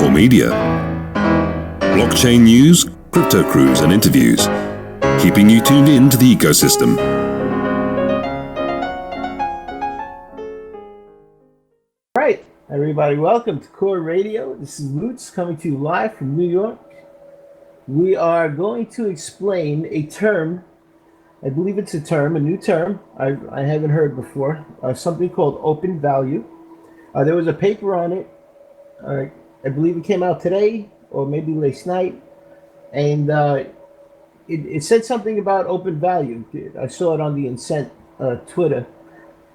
more media. Blockchain news, crypto crews and interviews, keeping you tuned in to the ecosystem. Right, everybody, welcome to Core Radio. This is Roots coming to you live from New York. We are going to explain a term. I believe it's a new term I haven't heard before, something called open value. There was a paper on it. I believe it came out today or maybe last night, and it said something about open value. I saw it on the Incent Twitter,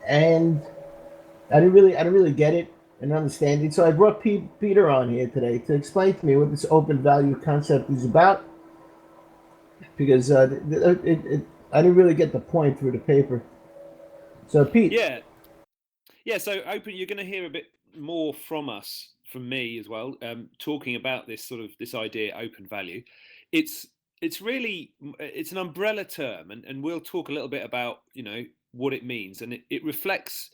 and I didn't really get it and understand it. So I brought Peter on here today to explain to me what this open value concept is about, because I didn't really get the point through the paper. So Pete. Yeah. So open, you're going to hear a bit more from me as well, talking about this idea, open value. It's an umbrella term, and we'll talk a little bit about what it means, and it reflects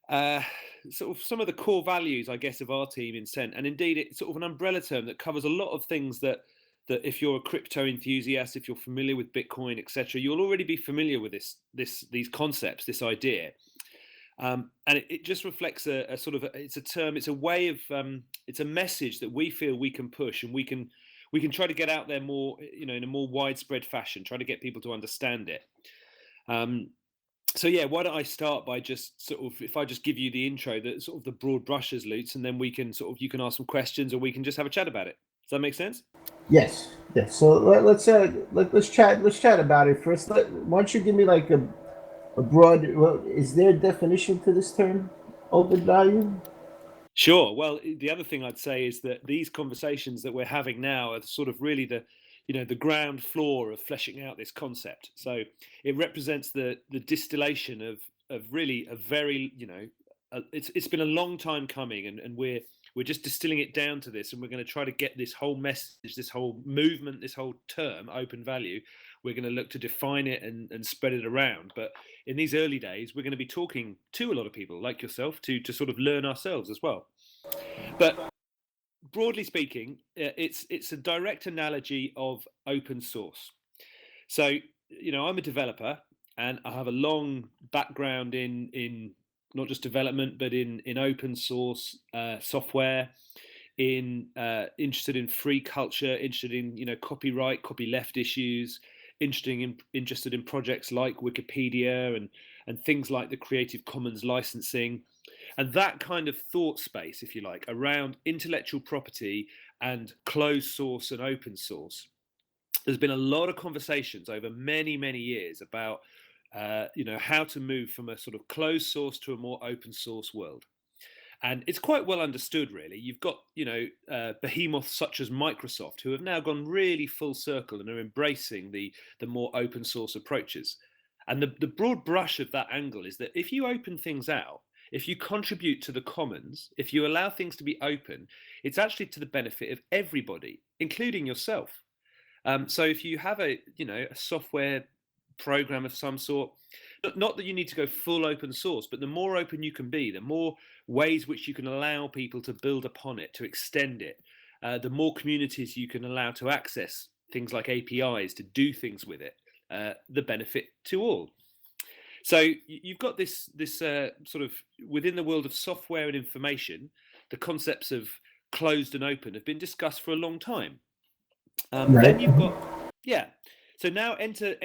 sort of some of the core values, I guess, of our team in Cent, and indeed it's sort of an umbrella term that covers a lot of things that if you're a crypto enthusiast, if you're familiar with Bitcoin, etc., you'll already be familiar with these concepts, this idea. And it just reflects a sort of it's a term, it's a way of it's a message that we feel we can push, and we can try to get out there more, in a more widespread fashion, try to get people to understand it. So yeah, why don't I start by just sort of, if I just give you the intro, the sort of the broad brushes, Lutz, and then we can you can ask some questions, or we can just have a chat about it. Does that make sense? Yes. So let's chat about it first. Why don't you give me like a broad? Well, is there a definition to this term, open value? Sure. Well, the other thing I'd say is that these conversations that we're having now are sort of really the ground floor of fleshing out this concept. So it represents the distillation of really a very, it's been a long time coming, and we're just distilling it down to this, and we're going to try to get this whole message, this whole movement, this whole term, open value. We're going to look to define it and spread it around. But in these early days, we're going to be talking to a lot of people like yourself to sort of learn ourselves as well. But broadly speaking, it's a direct analogy of open source. So, I'm a developer, and I have a long background in not just development, but in open source software, interested in free culture, interested in copyright, copyleft issues, interested in projects like Wikipedia and things like the Creative Commons licensing, and that kind of thought space, if you like, around intellectual property and closed source and open source. There's been a lot of conversations over many, many years about how to move from a sort of closed source to a more open source world. And it's quite well understood, really. You've got, behemoths such as Microsoft, who have now gone really full circle and are embracing the more open source approaches. And the broad brush of that angle is that if you open things out, if you contribute to the commons, if you allow things to be open, it's actually to the benefit of everybody, including yourself. So if you have a software program of some sort, not that you need to go full open source, but the more open you can be, the more ways which you can allow people to build upon it, to extend it, the more communities you can allow to access things like APIs, to do things with it, the benefit to all. So you've got this sort of, within the world of software and information, the concepts of closed and open have been discussed for a long time. Right. Then you've got, so now enter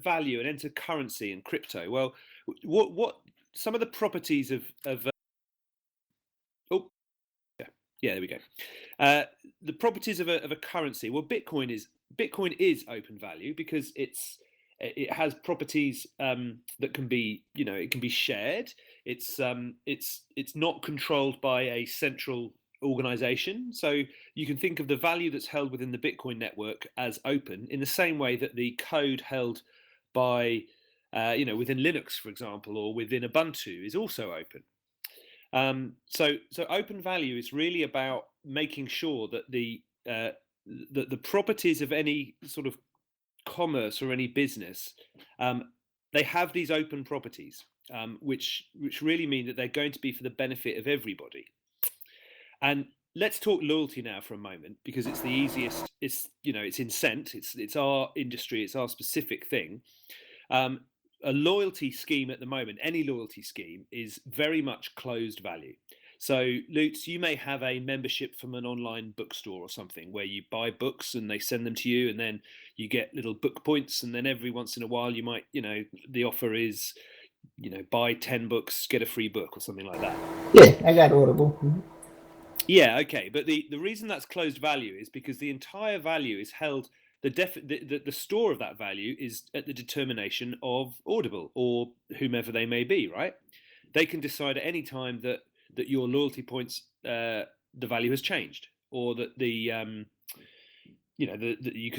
value and enter currency and crypto. Well, what some of the properties of there we go. The properties of a currency. Well, Bitcoin is open value because it has properties that can be, it can be shared. It's not controlled by a central organization. So you can think of the value that's held within the Bitcoin network as open, in the same way that the code held by within Linux, for example, or within Ubuntu is also open. So open value is really about making sure that the properties of any sort of commerce or any business, they have these open properties, which really mean that they're going to be for the benefit of everybody. And let's talk loyalty now for a moment, because it's the easiest. It's it's in Cent. It's our industry. It's our specific thing. A loyalty scheme at the moment, any loyalty scheme, is very much closed value. So, Lutz, you may have a membership from an online bookstore or something where you buy books and they send them to you, and then you get little book points, and then every once in a while you might, the offer is, buy 10 books, get a free book or something like that. Yeah, I got Audible. Mm-hmm. Yeah, okay. But the reason that's closed value is because the entire value is held, the store of that value is at the determination of Audible or whomever they may be, right? They can decide at any time that your loyalty points, the value has changed, or that that you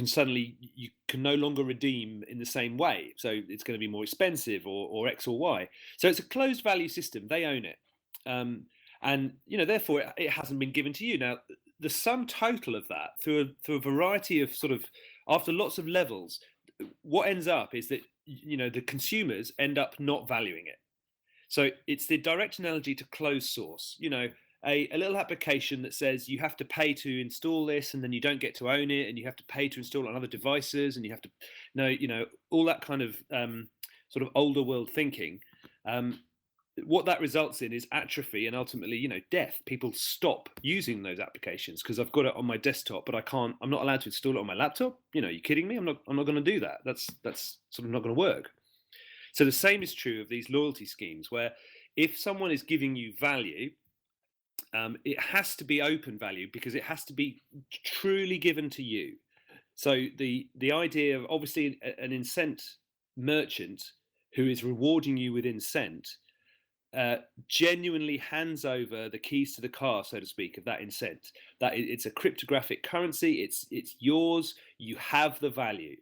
can no longer redeem in the same way. So it's going to be more expensive, or X or Y. So it's a closed value system. They own it. And therefore it hasn't been given to you. Now, the sum total of that, through a variety of sort of, after lots of levels, what ends up is that the consumers end up not valuing it. So it's the direct analogy to closed source. A little application that says you have to pay to install this, and then you don't get to own it, and you have to pay to install it on other devices, and you have to all that kind of sort of older world thinking. What that results in is atrophy and ultimately, death. People stop using those applications because I've got it on my desktop, but I'm not allowed to install it on my laptop. Are you kidding me? I'm not going to do that. That's sort of not going to work. So the same is true of these loyalty schemes, where if someone is giving you value, it has to be open value, because it has to be truly given to you. So the idea of, obviously, an Incent merchant who is rewarding you with Incent genuinely hands over the keys to the car, so to speak, of that Incent. That it's a cryptographic currency. It's yours. You have the value,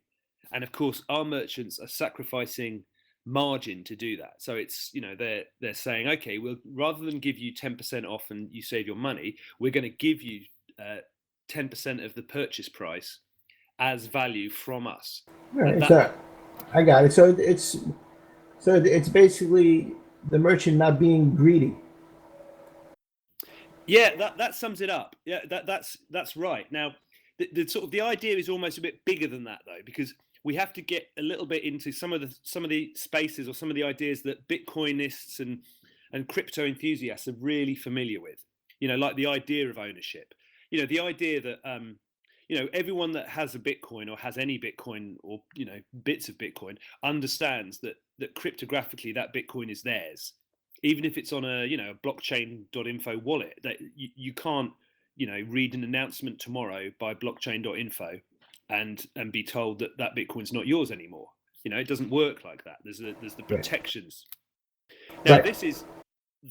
and of course, our merchants are sacrificing margin to do that. So it's they're saying, okay, well, rather than give you 10% off and you save your money, we're going to give you 10% of the purchase price as value from us. Right. So I got it. So it's basically the merchant not being greedy. Yeah, that sums it up. Yeah, that's right. Now, the sort of the idea is almost a bit bigger than that, though, because we have to get a little bit into some of the spaces, or some of the ideas that Bitcoinists and crypto enthusiasts are really familiar with. Like the idea of ownership. The idea that everyone that has a Bitcoin, or has any Bitcoin, or bits of Bitcoin, understands that cryptographically that Bitcoin is theirs, even if it's on a blockchain.info wallet. That you can't read an announcement tomorrow by blockchain.info and be told that Bitcoin's not yours anymore. It doesn't work like that. There's the protections. Now,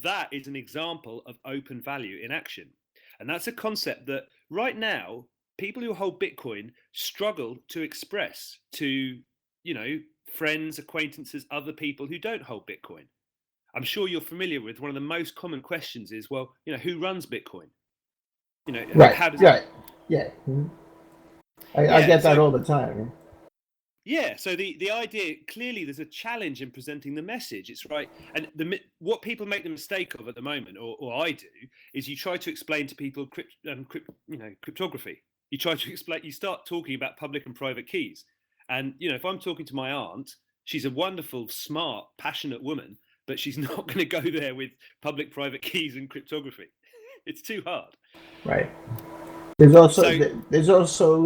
that is an example of open value in action, and that's a concept that right now people who hold Bitcoin struggle to express to friends, acquaintances, other people who don't hold Bitcoin. I'm sure you're familiar with one of the most common questions is, well, who runs Bitcoin? Right. How does right. Yeah. Mm-hmm. I get that all the time. Yeah, so the idea, clearly there's a challenge in presenting the message. It's right. And what people make the mistake of at the moment, or I do, is you try to explain to people cryptography. You try to explain, you start talking about public and private keys. And, if I'm talking to my aunt, she's a wonderful, smart, passionate woman, but she's not going to go there with public, private keys and cryptography. It's too hard. Right. There's also a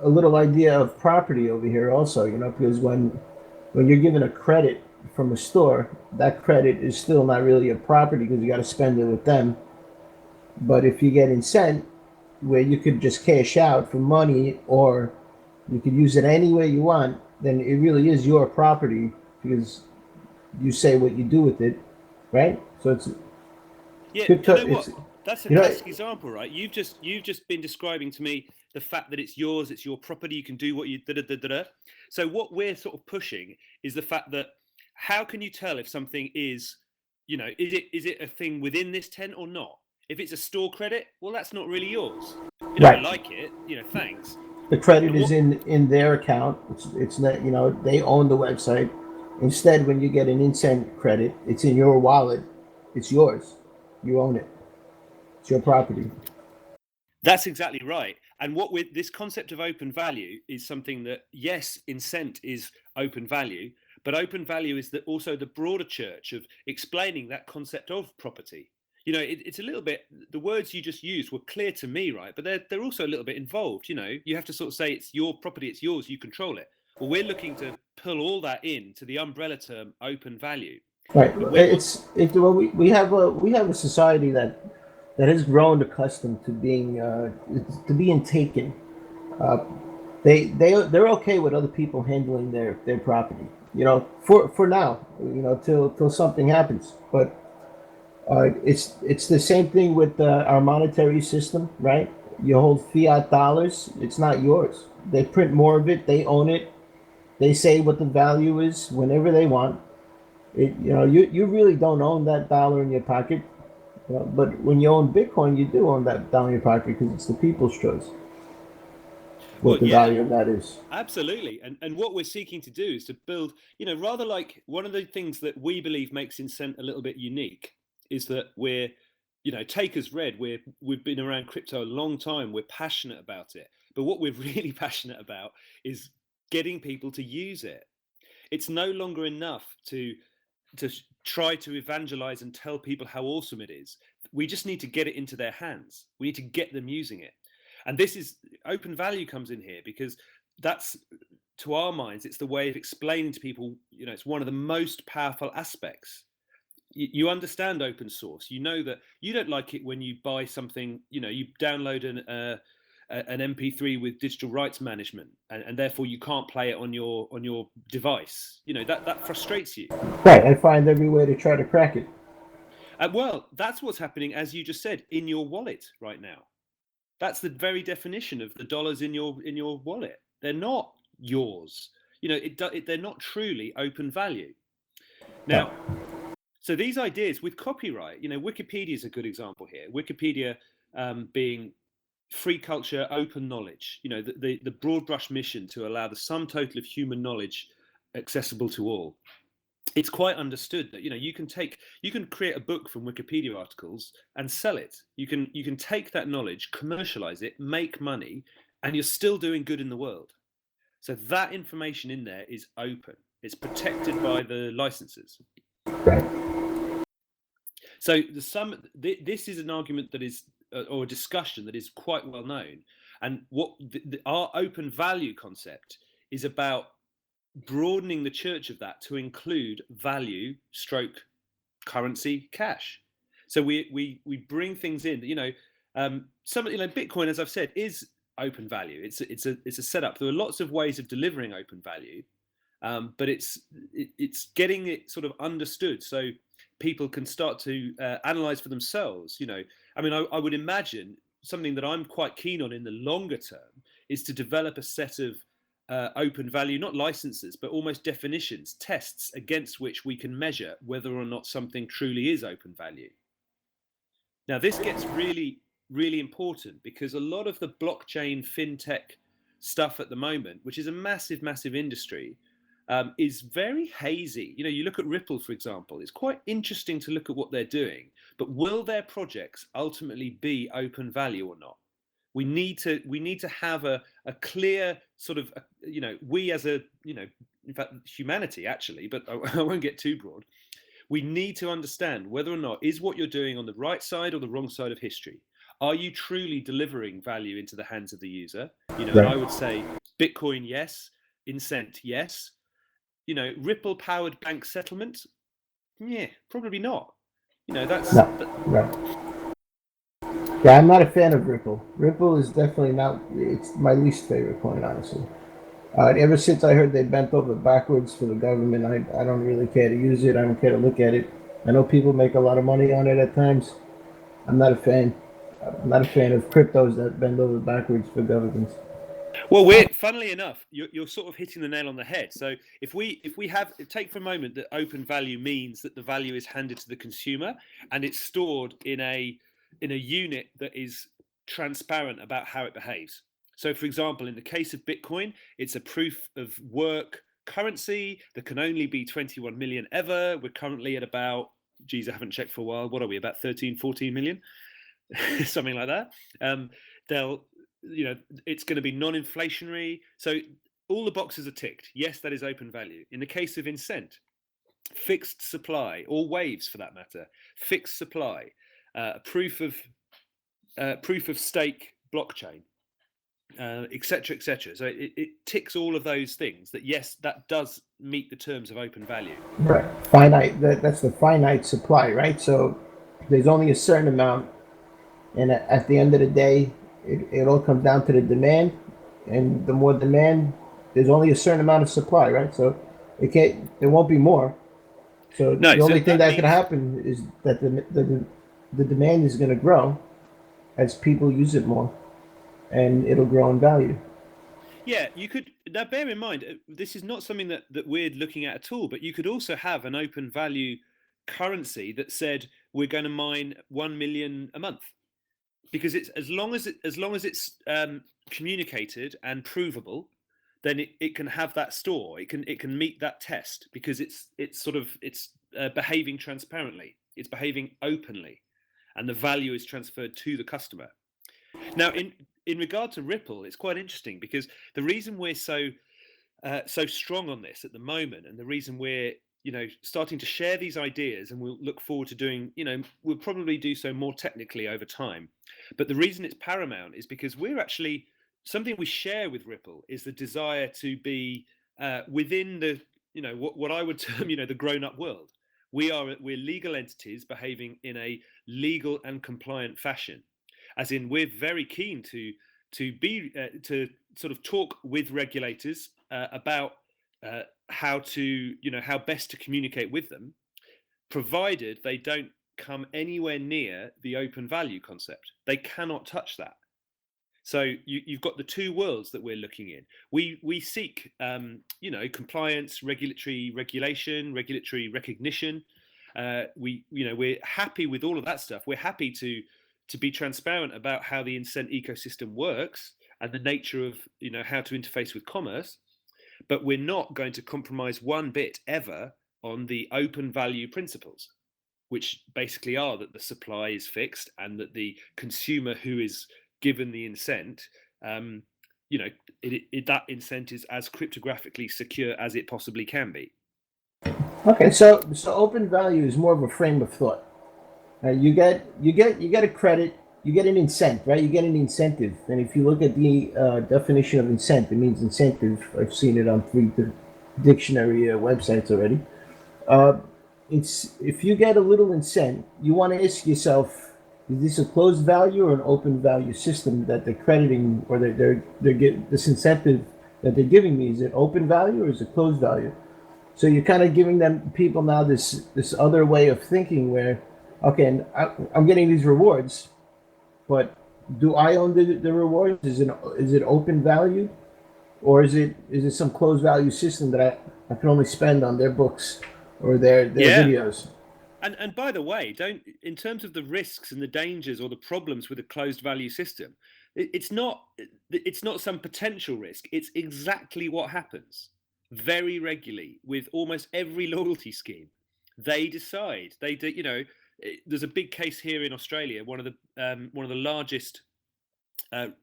little idea of property over here also, because when you're given a credit from a store, that credit is still not really a property because you got to spend it with them. But if you get Incent, where you could just cash out for money, or you could use it any way you want, then it really is your property because you say what you do with it, right? So it's that's a classic example, right? You've just been describing to me the fact that it's yours, it's your property, you can do what you da. So what we're sort of pushing is the fact that, how can you tell if something is, is it a thing within this tent or not? If it's a store credit, well, that's not really yours. Right. I like it, thanks. The credit is in their account. It's not, they own the website. Instead, when you get an Incent credit, it's in your wallet. It's yours. You own it. It's your property. That's exactly right. And what with this concept of open value is something that, yes, incent is open value, but open value is also the broader church of explaining that concept of property. It's a little bit, the words you just used were clear to me, right? But they're also a little bit involved. You have to sort of say it's your property, it's yours, you control it. Well, we're looking to pull all that into the umbrella term open value. Right. We have a society that has grown accustomed to being taken. They're okay with other people handling their property. For now. Till something happens. But it's the same thing with our monetary system, right? You hold fiat dollars. It's not yours. They print more of it. They own it. They say what the value is whenever they want. You really don't own that dollar in your pocket. But when you own Bitcoin, you do own that dollar in your pocket because it's the people's choice. What the value of that is. Absolutely. And what we're seeking to do is to build, rather like one of the things that we believe makes Incent a little bit unique is that we're, take as read, we've been around crypto a long time. We're passionate about it. But what we're really passionate about is getting people to use it. It's no longer enough to try to evangelize and tell people how awesome it is. We just need to get it into their hands. We need to get them using it. And this is open value comes in here because that's, to our minds, it's the way of explaining to people, it's one of the most powerful aspects. You understand open source. You know that you don't like it when you buy something, you download an MP3 with digital rights management, and therefore you can't play it on your device. That frustrates you. Right. I find every way to try to crack it. Well, that's what's happening, as you just said, in your wallet right now. That's the very definition of the dollars in your wallet. They're not yours. They're not truly open value. Now, so these ideas with copyright, Wikipedia is a good example here. Wikipedia being free culture, open knowledge, the broad brush mission to allow the sum total of human knowledge accessible to all. It's quite understood that you can create a book from Wikipedia articles and sell it. You can take that knowledge, commercialize it, make money, and you're still doing good in the world. So that information in there is open. It's protected by the licenses. Right. So this is an argument that is, or a discussion that is quite well known, and what our open value concept is about broadening the church of that to include value stroke currency cash. So we bring things in, Bitcoin, as I've said, is open value. It's a setup. There are lots of ways of delivering open value, but it's getting it sort of understood so people can start to analyze for themselves. I would imagine something that I'm quite keen on in the longer term is to develop a set of open value, not licenses, but almost definitions, tests against which we can measure whether or not something truly is open value. Now, this gets really, really important because a lot of the blockchain fintech stuff at the moment, which is a massive, massive industry, is very hazy. You look at Ripple, for example. It's quite interesting to look at what they're doing, but will their projects ultimately be open value or not? We need to have a clear sort of, we as a, in fact, humanity actually, but I won't get too broad. We need to understand whether or not is what you're doing on the right side or the wrong side of history. Are you truly delivering value into the hands of the user? Right. I would say Bitcoin, yes. Incent, yes. Ripple powered bank settlement, yeah, probably not. That's right. Yeah, I'm not a fan of Ripple. Ripple is definitely not. It's my least favorite coin, honestly. Ever since I heard they bent over backwards for the government, I don't really care to use it. I don't care to look at it. I know people make a lot of money on it at times. I'm not a fan. I'm not a fan of cryptos that bend over backwards for governments. Well, funnily enough, you're sort of hitting the nail on the head. So if we take for a moment that open value means that the value is handed to the consumer and it's stored in a unit that is transparent about how it behaves. So, for example, in the case of Bitcoin, it's a proof of work currency. There can only be 21 million ever. We're currently at about, I haven't checked for a while. What are we, about 13, 14 million? something like that. They'll, it's going to be non-inflationary. So all the boxes are ticked. Yes, that is open value. In the case of Incent, fixed supply, or Waves for that matter, fixed supply, proof of stake blockchain, etc., etc. So it ticks all of those things. That yes, that does meet the terms of open value. Right. Finite. That's the finite supply, right? So there's only a certain amount, and at the end of the day, it all comes down to the demand, and the more demand, there's only a certain amount of supply, right? So there won't be more. So No, the so only thing that that can happen is that the demand is going to grow as people use it more, and it'll grow in value. Yeah, you could. Now, bear in mind, this is not something that we're looking at all. But you could also have an open value currency that said we're going to mine 1 million a month, because it's as long as it's communicated and provable, then it can have that store. It can meet that test because it's behaving transparently. It's behaving openly, and the value is transferred to the customer. Now, in regard to Ripple, it's quite interesting because the reason we're so strong on this at the moment, and the reason we're starting to share these ideas, and we'll look forward to doing, we'll probably do so more technically over time. But the reason it's paramount is because we're actually, something we share with Ripple is the desire to be within the, what I would term, the grown-up world. We're legal entities behaving in a legal and compliant fashion. As in, we're very keen to sort of talk with regulators about how best to communicate with them, provided they don't come anywhere near the open value concept. They cannot touch that. So you've got the two worlds that we're looking in. We seek compliance, regulation, regulatory recognition. We're happy with all of that stuff. We're happy to be transparent about how the Incent ecosystem works and the nature of how to interface with commerce, but we're not going to compromise one bit ever on the open value principles, which basically are that the supply is fixed and that the consumer who is given the Incent, that Incent is as cryptographically secure as it possibly can be. Okay, so open value is more of a frame of thought. You get a credit, you get an Incent, right? You get an incentive, and if you look at the definition of Incent, it means incentive. I've seen it on 3 dictionary websites already. It's if you get a little Incent, you want to ask yourself, is this a closed value or an open value system that they're crediting, or they're getting this incentive that they're giving me? Is it open value or is it closed value? So you're kind of giving people now this other way of thinking where, okay, I'm getting these rewards, but do I own the rewards? Is it open value, or is it some closed value system that I can only spend on their books or their videos? And by the way, in terms of the risks and the dangers or the problems with a closed value system, it's not some potential risk. It's exactly what happens very regularly with almost every loyalty scheme. They decide there's a big case here in Australia. One of the largest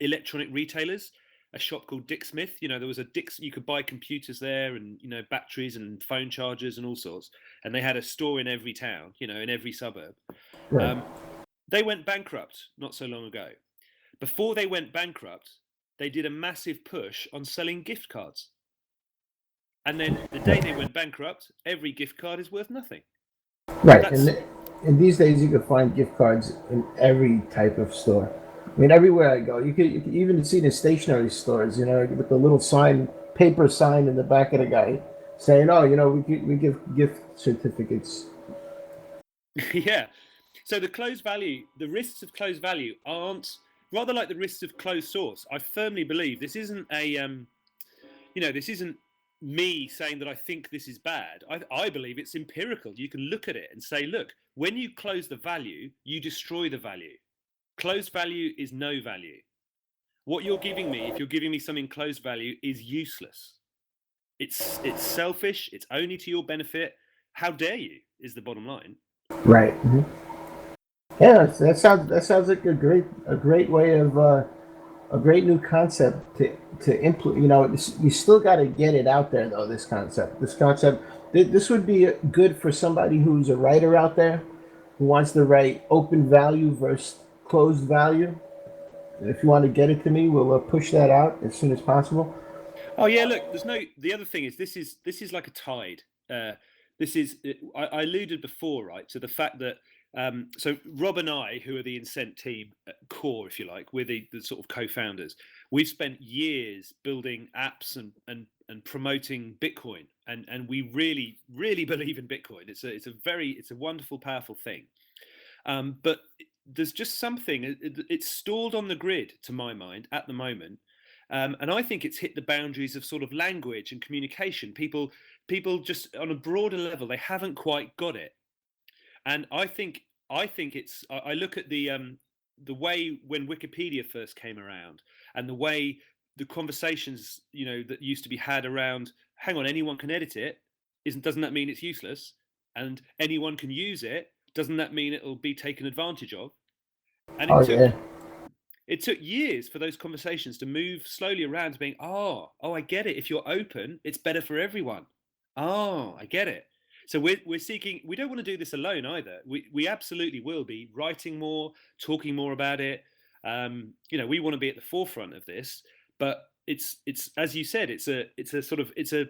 electronic retailers, a shop called Dick Smith. There was a Dick's. You could buy computers there, and batteries and phone chargers and all sorts. And they had a store in every town, in every suburb. Right. They went bankrupt not so long ago. Before they went bankrupt, they did a massive push on selling gift cards. And then the day they went bankrupt, every gift card is worth nothing. Right. And these days you can find gift cards in every type of store. I mean, everywhere I go, you could even see the stationery stores, with the little paper sign in the back of the guy saying, "Oh, we give gift certificates." Yeah. So the risks of closed value aren't, rather like the risks of closed source. I firmly believe this isn't this isn't me saying that I think this is bad. I believe it's empirical. You can look at it and say, look, when you close the value, you destroy the value. Closed value is no value. What you're giving me, if you're giving me something closed value, is useless. It's selfish. It's only to your benefit. How dare you, is the bottom line. Right. Mm-hmm. Yeah, that sounds like a great way of a great new concept to implement. You still got to get it out there though. This would be good for somebody who's a writer out there who wants to write open value versus closed value. If you want to get it to me, we'll push that out as soon as possible. Oh yeah, look, there's no. The other thing is this is like a tide. This is I alluded before, right, to the fact that so Rob and I, who are the Incent team at core, if you like, we're the sort of co-founders. We've spent years building apps and promoting Bitcoin, and we really believe in Bitcoin. It's a wonderful, powerful thing. But there's just something. It's stalled on the grid, to my mind, at the moment. And I think it's hit the boundaries of sort of language and communication. People just on a broader level, they haven't quite got it. And I think it's. I look at the way when Wikipedia first came around, and the way the conversations that used to be had around. Hang on, anyone can edit it. Isn't Doesn't that mean it's useless? And anyone can use it. Doesn't that mean it'll be taken advantage of? And Oh yeah. it took years for those conversations to move slowly around to being, I get it. If you're open, it's better for everyone. Oh, I get it. So we're seeking. We don't want to do this alone either. We absolutely will be writing more, talking more about it. We want to be at the forefront of this. But it's as you said, it's a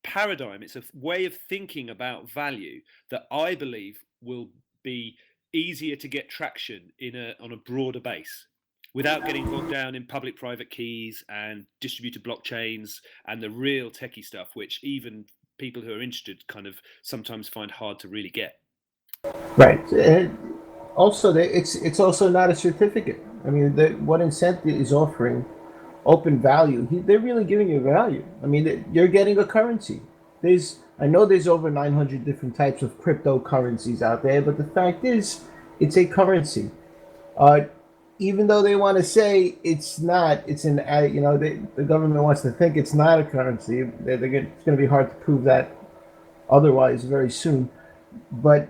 paradigm. It's a way of thinking about value that I believe will be easier to get traction on a broader base without getting bogged down in public-private keys and distributed blockchains and the real techie stuff, which even people who are interested kind of sometimes find hard to really get. Right. And also, it's also not a certificate. I mean, what Incentive is offering open value. They're really giving you value. I mean, you're getting a currency. I know there's over 900 different types of cryptocurrencies out there, but the fact is, it's a currency. Uh, Even though they want to say it's not, the government wants to think it's not a currency. It's going to be hard to prove that otherwise very soon. But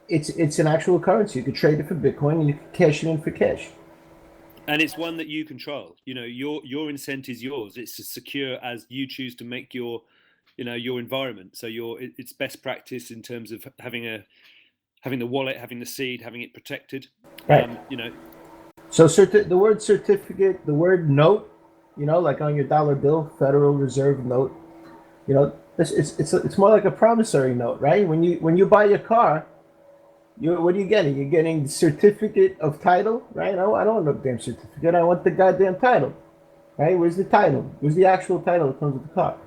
it's an actual currency. You could trade it for Bitcoin and you could cash it in for cash. And it's one that you control. Your incentive is yours. It's as secure as you choose to make your environment. So it's best practice in terms of having the wallet, having the seed, having it protected. Right. You know, So the word certificate, the word note, like on your dollar bill, Federal Reserve note, it's more like a promissory note, right? When you buy your car, what are you getting? You're getting the certificate of title, right? I don't want no damn certificate. I want the goddamn title, right? Where's the title? Where's the actual title that comes with the car?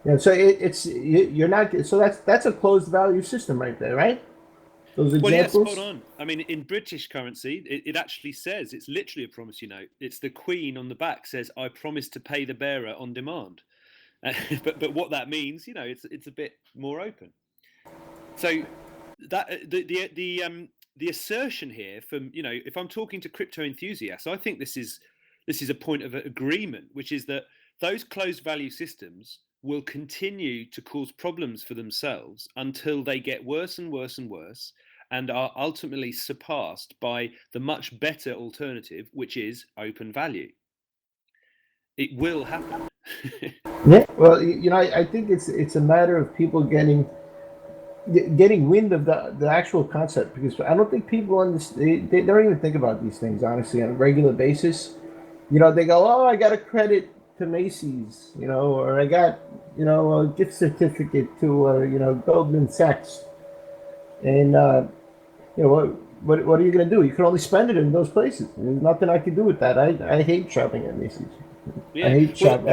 Yeah, so you're not. So that's a closed value system right there, right? Those well, yeah, spot examples. on. I mean, in British currency, it actually says it's literally a promissory note. It's the Queen on the back says, "I promise to pay the bearer on demand." But what that means, it's a bit more open. So that the assertion here from if I'm talking to crypto enthusiasts, I think this is a point of agreement, which is that those closed value systems will continue to cause problems for themselves until they get worse and worse and worse and are ultimately surpassed by the much better alternative, which is open value. It will happen. Yeah. Well, I think it's a matter of people getting wind of the actual concept because I don't think people understand. They don't even think about these things honestly on a regular basis. They go, "Oh, I got a credit to Macy's," or I got a gift certificate to Goldman Sachs, and what are you going to do? You can only spend it in those places. There's nothing I can do with that. I hate shopping at Macy's. I Yeah. hate Well, shop.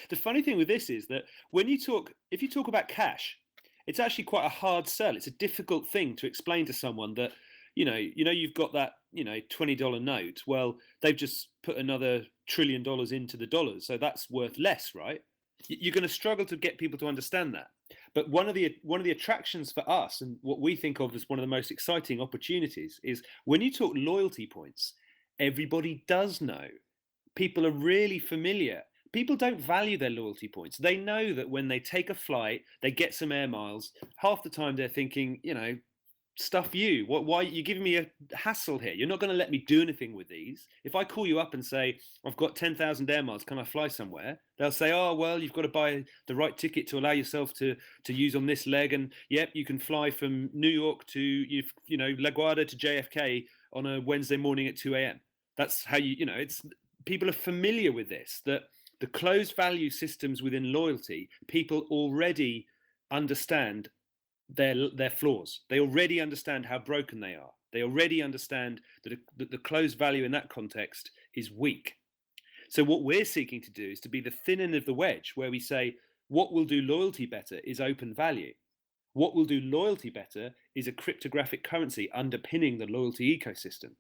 the funny thing with this is that if you talk about cash, it's actually quite a hard sell. It's a difficult thing to explain to someone that you've got that $20 note. Well, they've just put another $1 trillion into the dollars, so that's worth less, right? You're going to struggle to get people to understand that. But one of the attractions for us, and what we think of as one of the most exciting opportunities, is when you talk loyalty points. Everybody does know. People are really familiar. People don't value their loyalty points. They know that when they take a flight, they get some air miles. Half the time they're thinking, stuff you. Why you're giving me a hassle here? You're not going to let me do anything with these. If I call you up and say I've got 10,000 air miles, can I fly somewhere? They'll say, oh well, you've got to buy the right ticket to allow yourself to use on this leg, and yep, you can fly from New York to LaGuardia to JFK on a Wednesday morning at 2 a.m. That's how it's people are familiar with this, that the closed value systems within loyalty, people already understand their flaws. They already understand how broken they are. They already understand that the closed value in that context is weak. So what we're seeking to do is to be the thin end of the wedge, where we say what will do loyalty better is open value. What will do loyalty better is a cryptographic currency underpinning the loyalty ecosystem.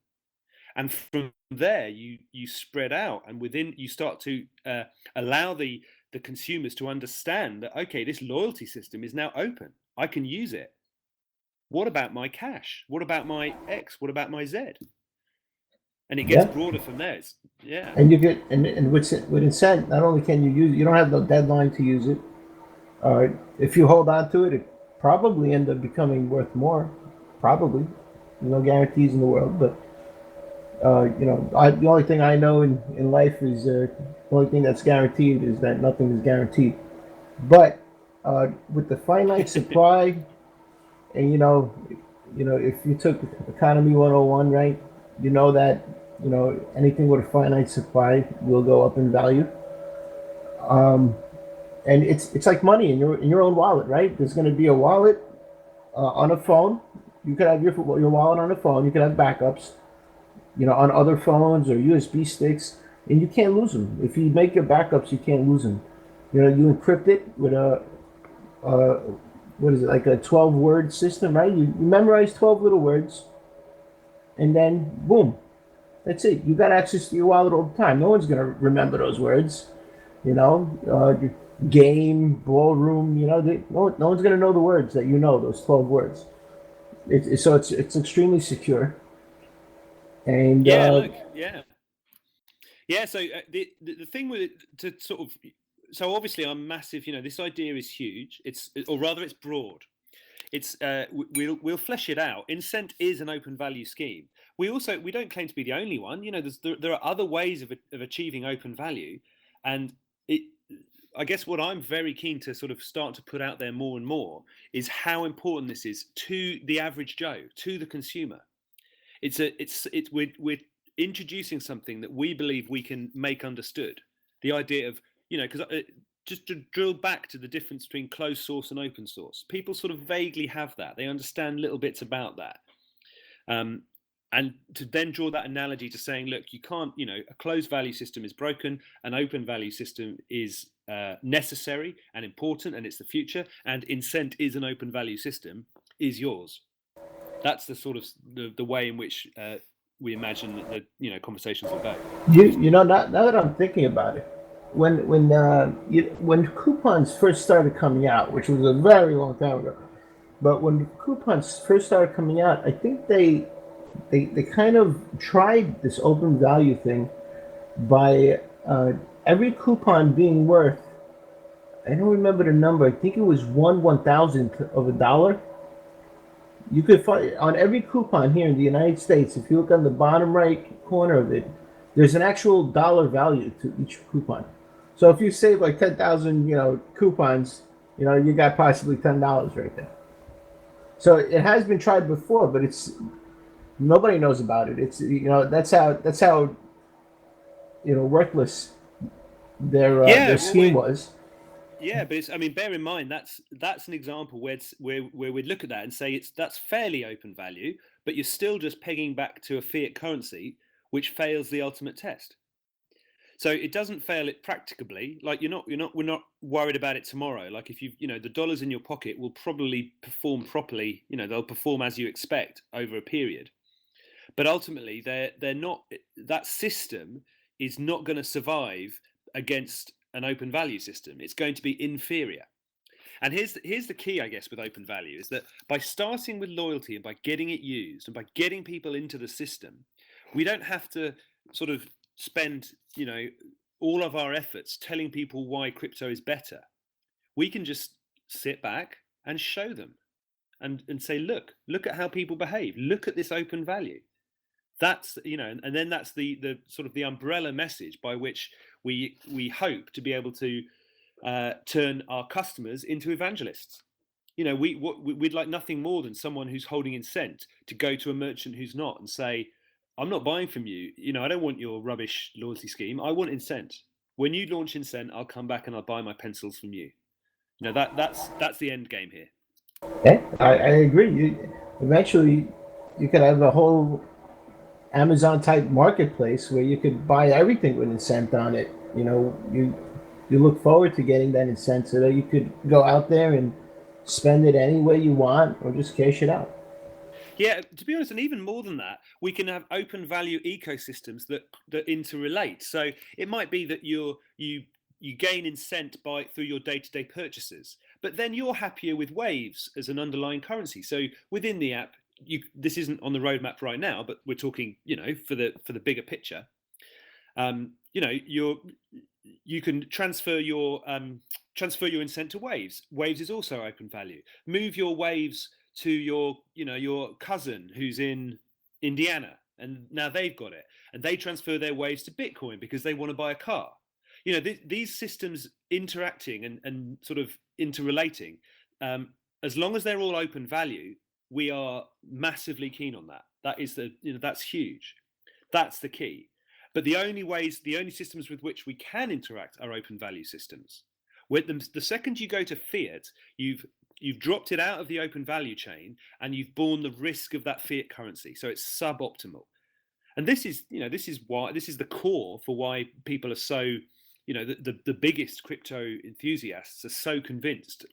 And from there, you spread out, and within you start to allow the consumers to understand that, okay, this loyalty system is now open. I can use it. What about my cash? What about my X? What about my Z? And it gets broader from there. And you get and with Incent, not only can you use it, you don't have no deadline to use it. If you hold on to it, it probably end up becoming worth more. Probably, no guarantees in the world, but the only thing I know in life is the only thing that's guaranteed is that nothing is guaranteed. But with the finite supply, and if you took Economy 101, right, that anything with a finite supply will go up in value. And it's like money in your own wallet, right? There's going to be a wallet on a phone. You could have your wallet on a phone. You could have backups, on other phones or USB sticks, and you can't lose them. If you make your backups, you can't lose them. You encrypt it with what is it, like a 12-word system, right? You memorize 12 little words, and then boom, that's it. You got access to your wallet all the time. No one's gonna remember those words, game, ballroom. No one's gonna know the words that those 12 words. It's extremely secure. And So the thing with it to sort of, so obviously I'm massive. This idea is huge. Or rather, it's broad. It's we'll flesh it out. Incent is an open value scheme. We don't claim to be the only one. There are other ways of achieving open value, and I guess what I'm very keen to sort of start to put out there more and more is how important this is to the average Joe, to the consumer. We're introducing something that we believe we can make understood. The idea of, because just to drill back to the difference between closed source and open source, people sort of vaguely have that. They understand little bits about that. And to then draw that analogy to saying, look, you can't, a closed value system is broken, an open value system is necessary and important, and it's the future, and Incent is an open value system, is yours. That's the sort of the way in which we imagine that the conversations will go. Now that I'm thinking about it, when coupons first started coming out, which was a very long time ago, but when coupons first started coming out, I think they kind of tried this open value thing by every coupon being worth, I don't remember the number, I think it was 1/1000th of a dollar. You could find on every coupon here in the United States, if you look on the bottom right corner of it, there's an actual dollar value to each coupon. So if you save like 10,000, coupons, you got possibly $10 right there. So it has been tried before, but nobody knows about it. It's that's how worthless their scheme was. Yeah, but bear in mind that's an example where we'd look at that and say that's fairly open value, but you're still just pegging back to a fiat currency which fails the ultimate test. So it doesn't fail it practicably. Like we're not worried about it tomorrow. Like if the dollars in your pocket will probably perform properly. They'll perform as you expect over a period. But ultimately, they're not. That system is not going to survive against an open value system. It's going to be inferior. And here's the key, I guess, with open value is that by starting with loyalty and by getting it used and by getting people into the system, we don't have to sort of spend all of our efforts telling people why crypto is better. We can just sit back and show them. and say, look at how people behave. Look at this open value. That's, and then that's the sort of the umbrella message by which we hope to be able to turn our customers into evangelists. We'd like nothing more than someone who's holding Incent to go to a merchant who's not and say, I'm not buying from you. I don't want your rubbish loyalty scheme. I want Incent. When you launch Incent, I'll come back and I'll buy my pencils from you. That's the end game here. Yeah, I agree. Eventually, you could have a whole Amazon type marketplace where you could buy everything with Incent on it. You look forward to getting that Incent so that you could go out there and spend it any way you want or just cash it out. Yeah, to be honest, and even more than that, we can have open value ecosystems that interrelate. So it might be that you gain Incent through your day-to-day purchases, but then you're happier with Waves as an underlying currency. So within the app, this isn't on the roadmap right now, but we're talking, for the bigger picture. You can transfer your Incent to Waves. Waves is also open value. Move your Waves to your cousin who's in Indiana, and now they've got it, and they transfer their Waves to Bitcoin because they want to buy a car. These systems interacting and sort of interrelating, as long as they're all open value, we are massively keen on that. That is that's huge. That's the key. But the only systems with which we can interact are open value systems. The second you go to fiat, you've dropped it out of the open value chain and you've borne the risk of that fiat currency. So it's suboptimal. And this is the core for why people are so, the biggest crypto enthusiasts are so convinced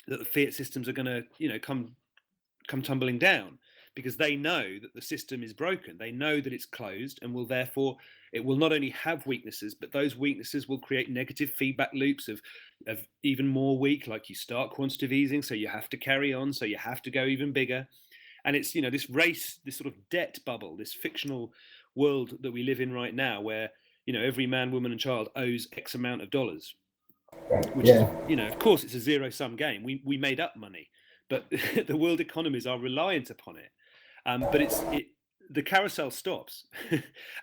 that the fiat systems are going to, come tumbling down, because they know that the system is broken. They know that it's closed, and it will not only have weaknesses, but those weaknesses will create negative feedback loops of even more weak, like you start quantitative easing, so you have to carry on, so you have to go even bigger. And it's, this race, this sort of debt bubble, this fictional world that we live in right now, where, every man, woman and child owes X amount of dollars, which is, of course, it's a zero-sum game. We made up money, but the world economies are reliant upon it. But the carousel stops.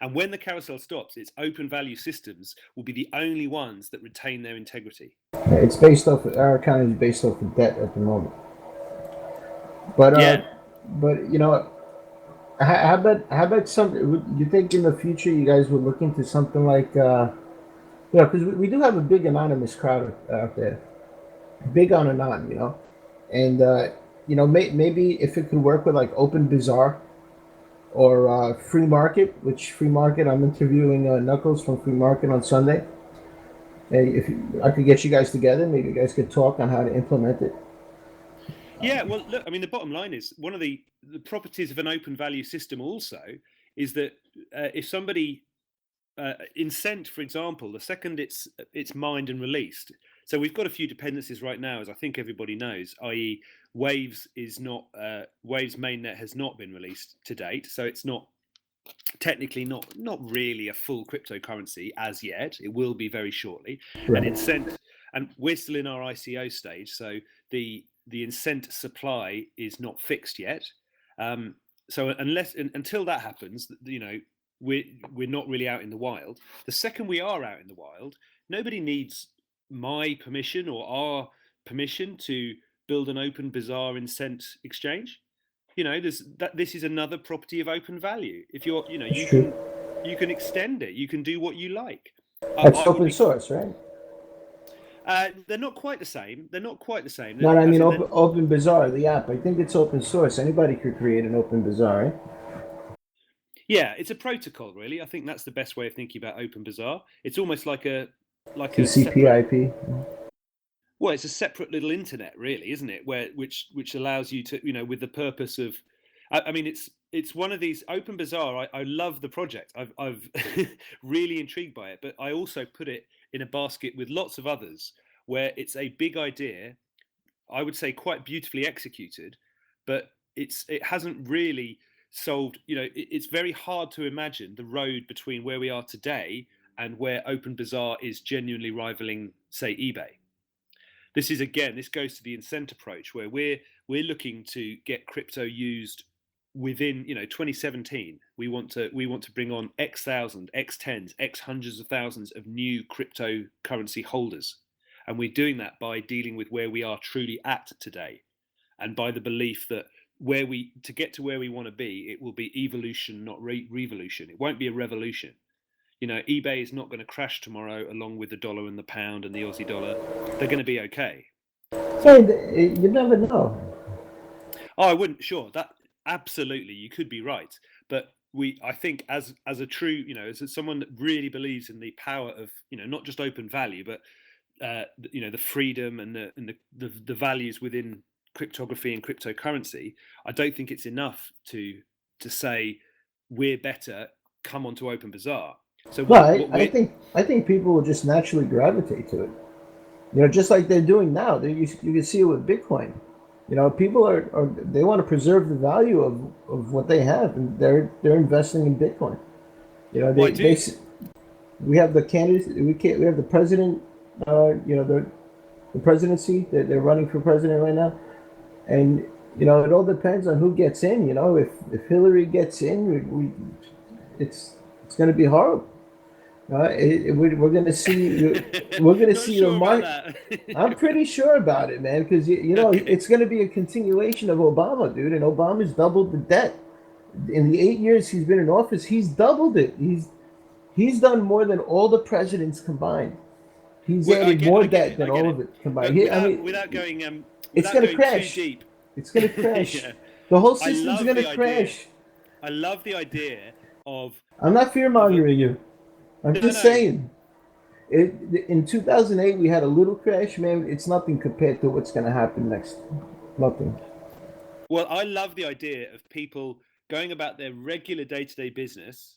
And when the carousel stops, its open value systems will be the only ones that retain their integrity. It's based off, our economy is based off of debt at the moment. But how about something? You think in the future you guys would look into something like, because we do have a big anonymous crowd out there, big on anon, and maybe if it could work with like Open Bazaar or Free Market, I'm interviewing Knuckles from Free Market on Sunday. If I could get you guys together, maybe you guys could talk on how to implement it. Yeah, well, look, I mean, the bottom line is one of the properties of an open value system also is that if somebody Incent, for example, the second it's mined and released. So we've got a few dependencies right now, as I think everybody knows, i.e. Waves is not, Waves mainnet has not been released to date. So it's not technically not really a full cryptocurrency as yet. It will be very shortly. Right. And Incent, and we're still in our ICO stage. So the Incent supply is not fixed yet. So until that happens, we're not really out in the wild. The second we are out in the wild, nobody needs my permission or our permission to build an Open Bazaar Incent exchange. This is another property of open value. If you're, you can extend it. You can do what you like. That's open source, right? They're not quite the same. No, I mean Open Bazaar, the app. I think it's open source. Anybody could create an Open Bazaar, right? Yeah, it's a protocol, really. I think that's the best way of thinking about Open Bazaar. It's almost like a TCP/IP. Well, it's a separate little internet, really, isn't it? Which allows you to, with the purpose of, I mean, it's one of these Open Bazaar. I love the project. I've really intrigued by it, but I also put it in a basket with lots of others where it's a big idea. I would say quite beautifully executed, but it hasn't really solved. It's very hard to imagine the road between where we are today and where Open Bazaar is genuinely rivaling, say, eBay. This goes to the Incent approach, where we're we're looking to get crypto used within 2017. We want to bring on X thousand, X tens, X hundreds of thousands of new cryptocurrency holders, and we're doing that by dealing with where we are truly at today, and by the belief that to get to where we want to be, it will be evolution, not revolution. It won't be a revolution. eBay is not going to crash tomorrow along with the dollar and the pound and the Aussie dollar. They're going to be okay. You never know. Oh, I wouldn't. Sure, that absolutely, you could be right, but I think as a true, as someone that really believes in the power of, not just open value, but the freedom and the values within cryptography and cryptocurrency, I don't think it's enough to say we're better. Come on to Open Bazaar. So I think people will just naturally gravitate to it. Just like they're doing now. You can see it with Bitcoin. People they want to preserve the value of what they have, and they're investing in Bitcoin. We have the candidates. We have the president. The presidency. They're running for president right now, and it all depends on who gets in. If Hillary gets in, it's going to be horrible. We're going to see. We're going to see the market. I'm pretty sure about it, man, because it's going to be a continuation of Obama, dude. And Obama's doubled the debt in the 8 years he's been in office. He's doubled it. He's done more than all the presidents combined. He's added more debt than all of it combined. Without going, it's going to crash. Too deep. It's going to crash. Yeah. The whole system's going to crash. I love the idea of. I'm not fear mongering you. I'm just saying. In 2008, we had a little crash, man. It's nothing compared to what's going to happen next. Nothing. Well, I love the idea of people going about their regular day-to-day business,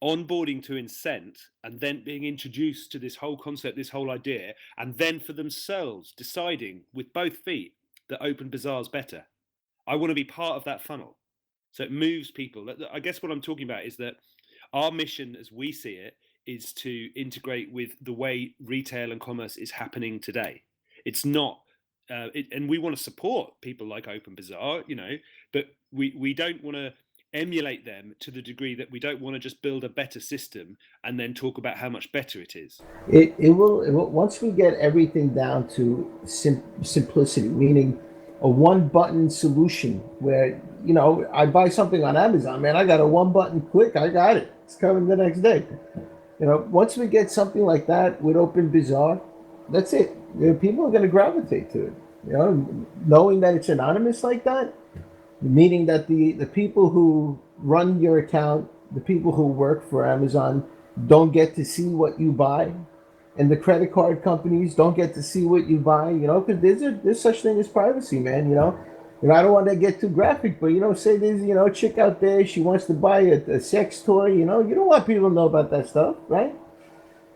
onboarding to Incent, and then being introduced to this whole concept, this whole idea, and then for themselves deciding with both feet that Open Bazaar is better. I want to be part of that funnel. So it moves people. I guess what I'm talking about is that our mission, as we see it, is to integrate with the way retail and commerce is happening today. It's not, and we want to support people like Open Bazaar, but we don't want to emulate them to the degree that we don't want to just build a better system and then talk about how much better it is. It will once we get everything down to simplicity, meaning a one-button solution where, I buy something on Amazon, man, I got a one-button click, I got it. It's coming the next day. Once we get something like that with Open Bazaar, that's it. People are going to gravitate to it. Knowing that it's anonymous like that, meaning that the people who run your account, the people who work for Amazon, don't get to see what you buy, and the credit card companies don't get to see what you buy. Because there's such thing as privacy, man. I don't want to get too graphic, but say there's a chick out there, she wants to buy a sex toy. You don't want people to know about that stuff, right?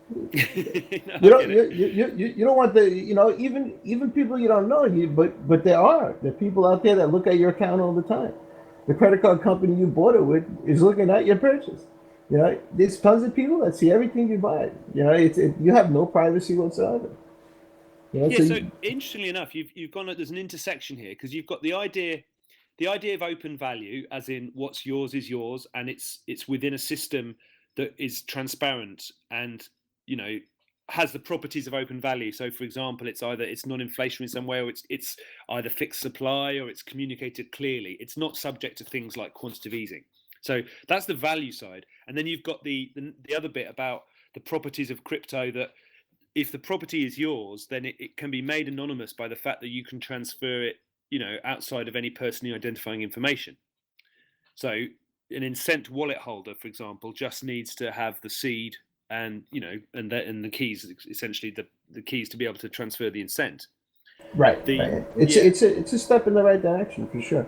You don't want even people you don't know, but there are people out there that look at your account all the time. The credit card company you bought it with is looking at your purchase. There's tons of people that see everything you buy. You have no privacy whatsoever. So interestingly enough, you've gone. There's an intersection here because you've got the idea of open value, as in what's yours is yours, and it's within a system that is transparent and has the properties of open value. So, for example, it's non-inflationary in some way, or it's either fixed supply, or it's communicated clearly. It's not subject to things like quantitative easing. So that's the value side, and then you've got the other bit about the properties of crypto, that if the property is yours, then it can be made anonymous by the fact that you can transfer it, outside of any personally identifying information. So an Incent wallet holder, for example, just needs to have the seed and the keys, essentially the keys to be able to transfer the Incent. Right. It's a step in the right direction for sure.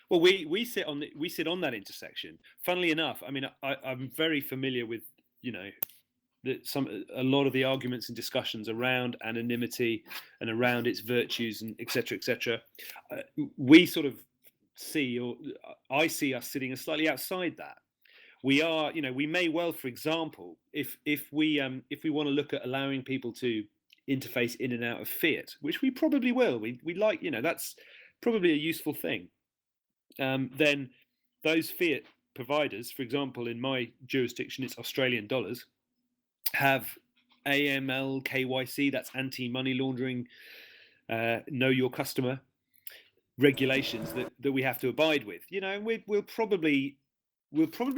Well, we sit on that intersection. Funnily enough, I mean, I'm very familiar with a lot of the arguments and discussions around anonymity and around its virtues and et cetera. We sort of I see us sitting slightly outside that. We are, we may well, for example, if we want to look at allowing people to interface in and out of fiat, which we probably will. We like, that's probably a useful thing. Then those fiat providers, for example, in my jurisdiction, it's Australian dollars, have AML, KYC, that's anti-money laundering, know your customer regulations that we have to abide with. And we'll probably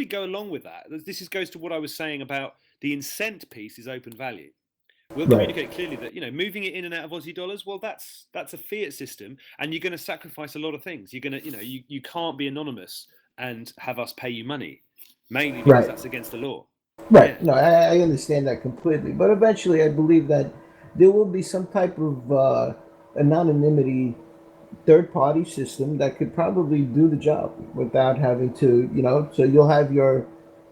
go along with that. This goes to what I was saying about the incent piece is open value. We'll communicate clearly that moving it in and out of Aussie dollars, well, that's a fiat system, and you're going to sacrifice a lot of things. You're going to you can't be anonymous and have us pay you money, mainly because that's against the law. Right. No, I understand that completely. But eventually, I believe that there will be some type of anonymity third-party system that could probably do the job without having to, so you'll have your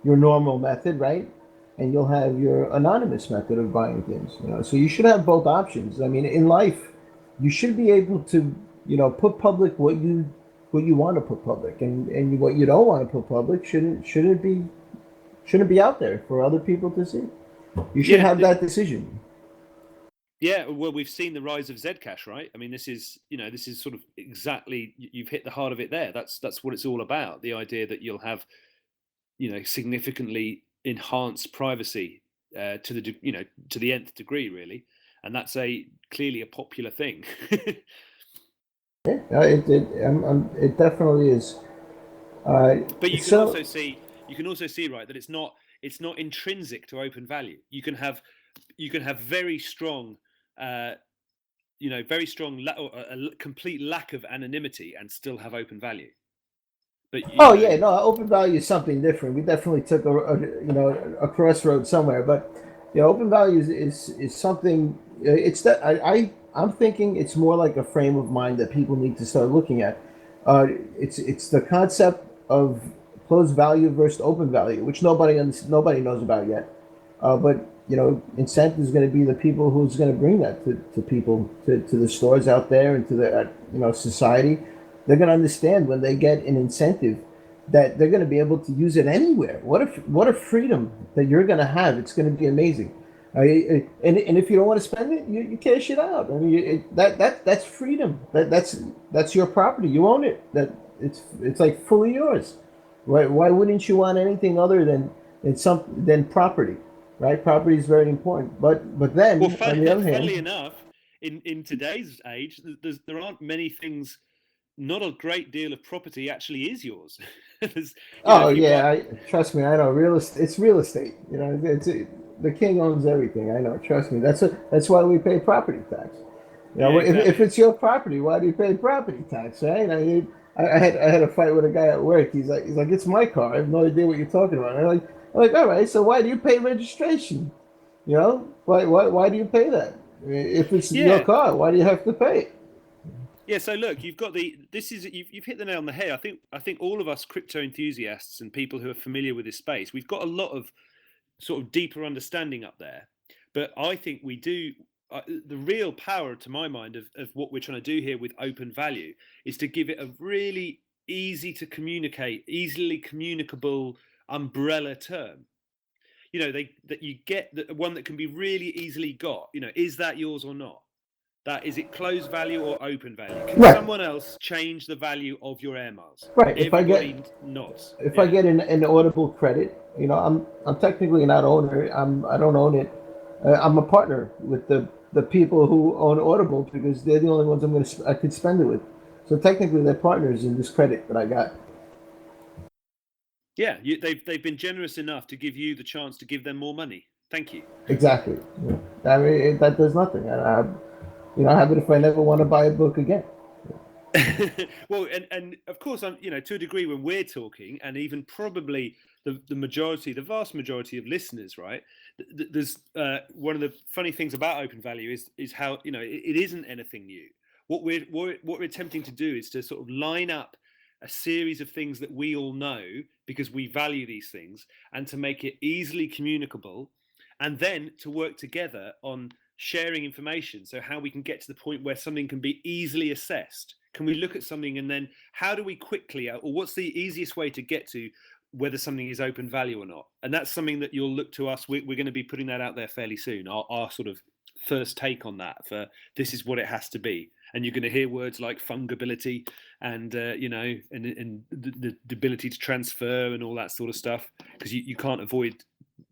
normal method, right? And you'll have your anonymous method of buying things. So you should have both options. I mean, in life, you should be able to, put public what you want to put public, and what you don't want to put public shouldn't be out there for other people to see. You should have that decision. Yeah, well, we've seen the rise of Zcash, right? I mean, this is sort of exactly, you've hit the heart of it there. That's what it's all about. The idea that you'll have, significantly enhanced privacy to the nth degree, really, and that's clearly a popular thing. Yeah, it definitely is. But you can also see, right, that it's not intrinsic to open value. You can have very strong, a complete lack of anonymity and still have open value. But open value is something different. We definitely took a crossroad somewhere, but open value is something. It's that I'm thinking it's more like a frame of mind that people need to start looking at. It's the concept of closed value versus open value, which nobody knows about yet. But incentive is going to be the people who's going to bring that to people, to the stores out there and to the society. They're going to understand when they get an incentive that they're going to be able to use it anywhere. What a freedom that you're going to have. It's going to be amazing. And if you don't want to spend it, you cash it out. I mean, that's freedom. That's your property. You own it. That it's like fully yours. Why wouldn't you want anything other than property? Right? Property is very important. But then, on the other hand, funnily enough, in today's age, there aren't many things. Not a great deal of property actually is yours. Trust me, I know real estate. It's real estate. The king owns everything. I know. Trust me. That's why we pay property tax. Exactly. if it's your property, why do you pay property tax? Right? I had a fight with a guy at work. He's like, it's my car. I have no idea what you're talking about. And I'm like, all right. So why do you pay registration? Why do you pay that? If it's your car, why do you have to pay it? Yeah, so look, you've hit the nail on the head. I think all of us crypto enthusiasts and people who are familiar with this space, we've got a lot of sort of deeper understanding up there. But I think we do. The real power, to my mind, of what we're trying to do here with open value is to give it a really easy to communicate, easily communicable umbrella term. That you get one that can be really easily got. Is that yours or not? Is it closed value or open value? Can someone else change the value of your air miles? Right. If I get an Audible credit, I'm technically not owner. I don't own it. I'm a partner with the people who own Audible because they're the only ones I could spend it with. So technically, they're partners in this credit that I got. Yeah, they've been generous enough to give you the chance to give them more money. Thank you. Exactly. I mean, that does nothing. How about if I never want to buy a book again? Well, and of course, I'm to a degree when we're talking, and even probably the vast majority of listeners, right? There's one of the funny things about open value is how it isn't anything new. What we're attempting to do is to sort of line up a series of things that we all know because we value these things, and to make it easily communicable, and then to work together on sharing information. So how we can get to the point where something can be easily assessed. Can we look at something and then how do we quickly, or what's the easiest way to get to whether something is open value or not? And that's something that you'll look to us. We're going to be putting that out there fairly soon. Our sort of first take on that. For this is what it has to be, and you're going to hear words like fungibility and and the ability to transfer and all that sort of stuff, because you can't avoid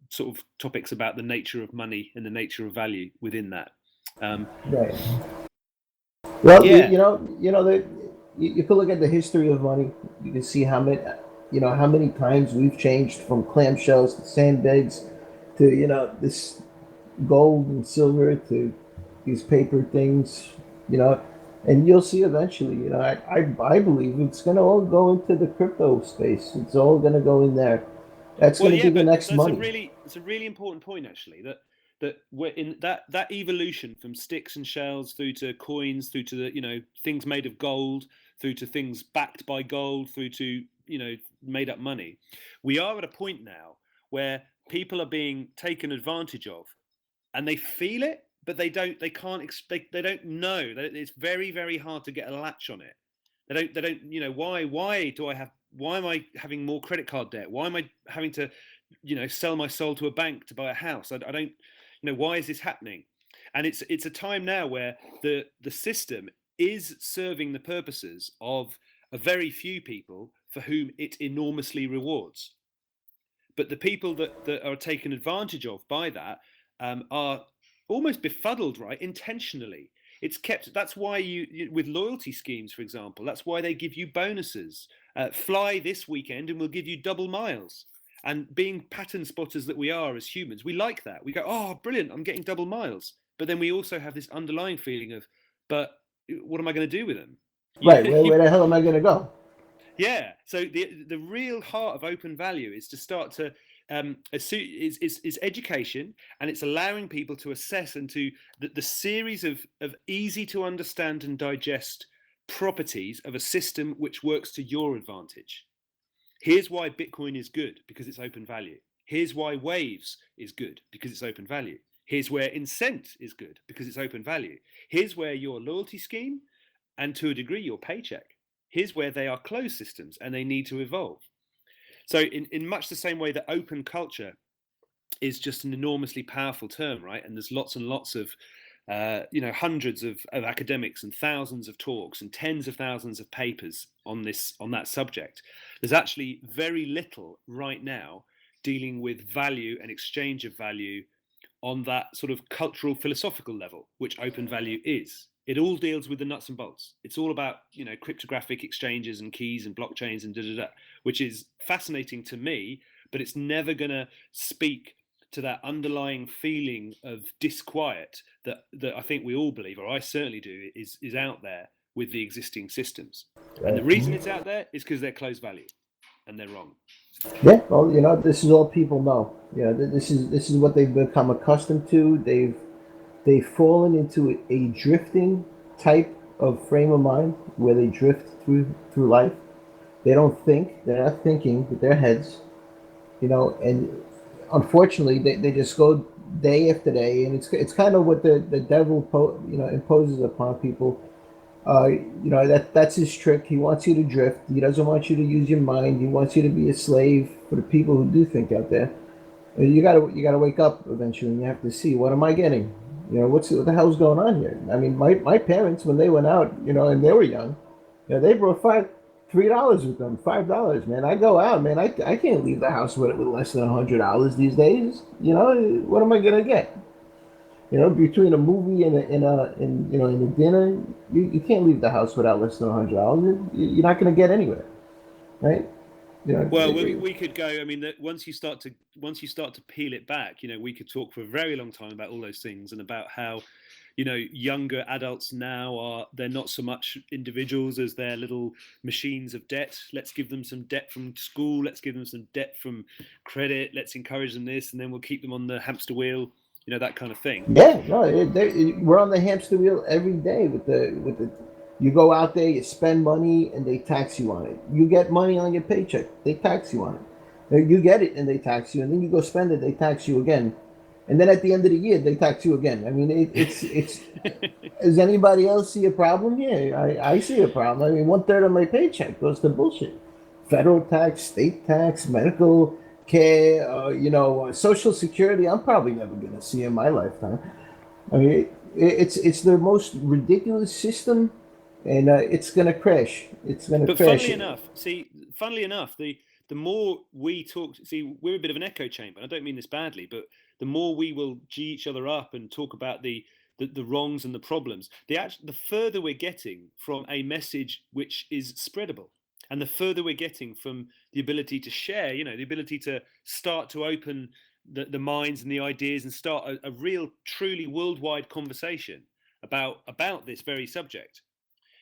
sort of topics about the nature of money and the nature of value within that. Right. Well, Yeah. you could look at the history of money. You can see how many times we've changed from clamshells to sandbags to this gold and silver to these paper things, and you'll see eventually. I believe it's going to all go into the crypto space. It's all going to go in there. That's going to be the next money. It's a really important point, actually, that we're in that evolution from sticks and shells through to coins, through to the things made of gold, through to things backed by gold, through to made up money. We are at a point now where people are being taken advantage of, and they feel it, but they don't know. It's very, very hard to get a latch on it. They don't. Why am I having more credit card debt? Why am I having to sell my soul to a bank to buy a house? I don't. Why is this happening? And it's a time now where the system is serving the purposes of a very few people for whom it enormously rewards. But the people that are taken advantage of by that are almost befuddled, right? Intentionally. That's why you with loyalty schemes, for example, that's why they give you bonuses. Fly this weekend and we'll give you double miles. And being pattern spotters that we are as humans, we like that. We go, oh, brilliant, I'm getting double miles. But then we also have this underlying feeling of, but what am I going to do with them? Right, where the hell am I going to go? Yeah, so the real heart of open value is to start to is education, and it's allowing people to assess and to the series of easy to understand and digest properties of a system which works to your advantage. Here's why Bitcoin is good, because it's open value. Here's why Waves is good, because it's open value. Here's where Incent is good, because it's open value. Here's where your loyalty scheme, and to a degree your paycheck, here's where they are closed systems and they need to evolve. So in much the same way that open culture is just an enormously powerful term, right? And there's lots and lots of hundreds of academics and thousands of talks and tens of thousands of papers on that subject. There's actually very little right now dealing with value and exchange of value on that sort of cultural philosophical level, which open value is. It all deals with the nuts and bolts. It's all about cryptographic exchanges and keys and blockchains and which is fascinating to me, but it's never going to speak to that underlying feeling of disquiet that I think we all believe, or I certainly do, is out there with the existing systems. Right. And the reason it's out there is because they're closed value, and they're wrong. Yeah, well, this is all people know. This is what they've become accustomed to. They've fallen into a drifting type of frame of mind where they drift through life. They don't think. They're not thinking with their heads, and unfortunately, they just go day after day, and it's kind of what the devil imposes upon people. That's his trick. He wants you to drift. He doesn't want you to use your mind. He wants you to be a slave for the people who do think out there. And you gotta wake up eventually, and you have to see, what am I getting? What the hell's going on here? I mean, my parents, when they went out, and they were young, they brought $3 with them, $5, man. I go out, man. I can't leave the house with less than $100 these days. What am I gonna get? Between a movie and a dinner, you can't leave the house without less than $100. You're not gonna get anywhere, right? Well, we could go. I mean, once you start to peel it back, we could talk for a very long time about all those things and about how, younger adults now they're not so much individuals as they're little machines of debt. Let's give them some debt from school. Let's give them some debt from credit. Let's encourage them this, and then we'll keep them on the hamster wheel. That kind of thing. Yeah, no, we're on the hamster wheel every day with the. You go out there, you spend money, and they tax you on it. You get money on your paycheck, they tax you on it. You get it, and they tax you, and then you go spend it, they tax you again, and then at the end of the year, they tax you again. I mean, it's. Does anybody else see a problem here? I see a problem. I mean, 1/3 of my paycheck goes to bullshit: federal tax, state tax, medical care, Social Security. I'm probably never going to see in my lifetime. I mean, it's the most ridiculous system, and it's gonna crash. It's gonna But crash. funnily enough, the more we talk, see, we're a bit of an echo chamber. I don't mean this badly, but the more we will g each other up and talk about the wrongs and the problems, the further we're getting from a message which is spreadable, and the further we're getting from the ability to share, the ability to start to open the minds and the ideas and start a real, truly worldwide conversation about this very subject.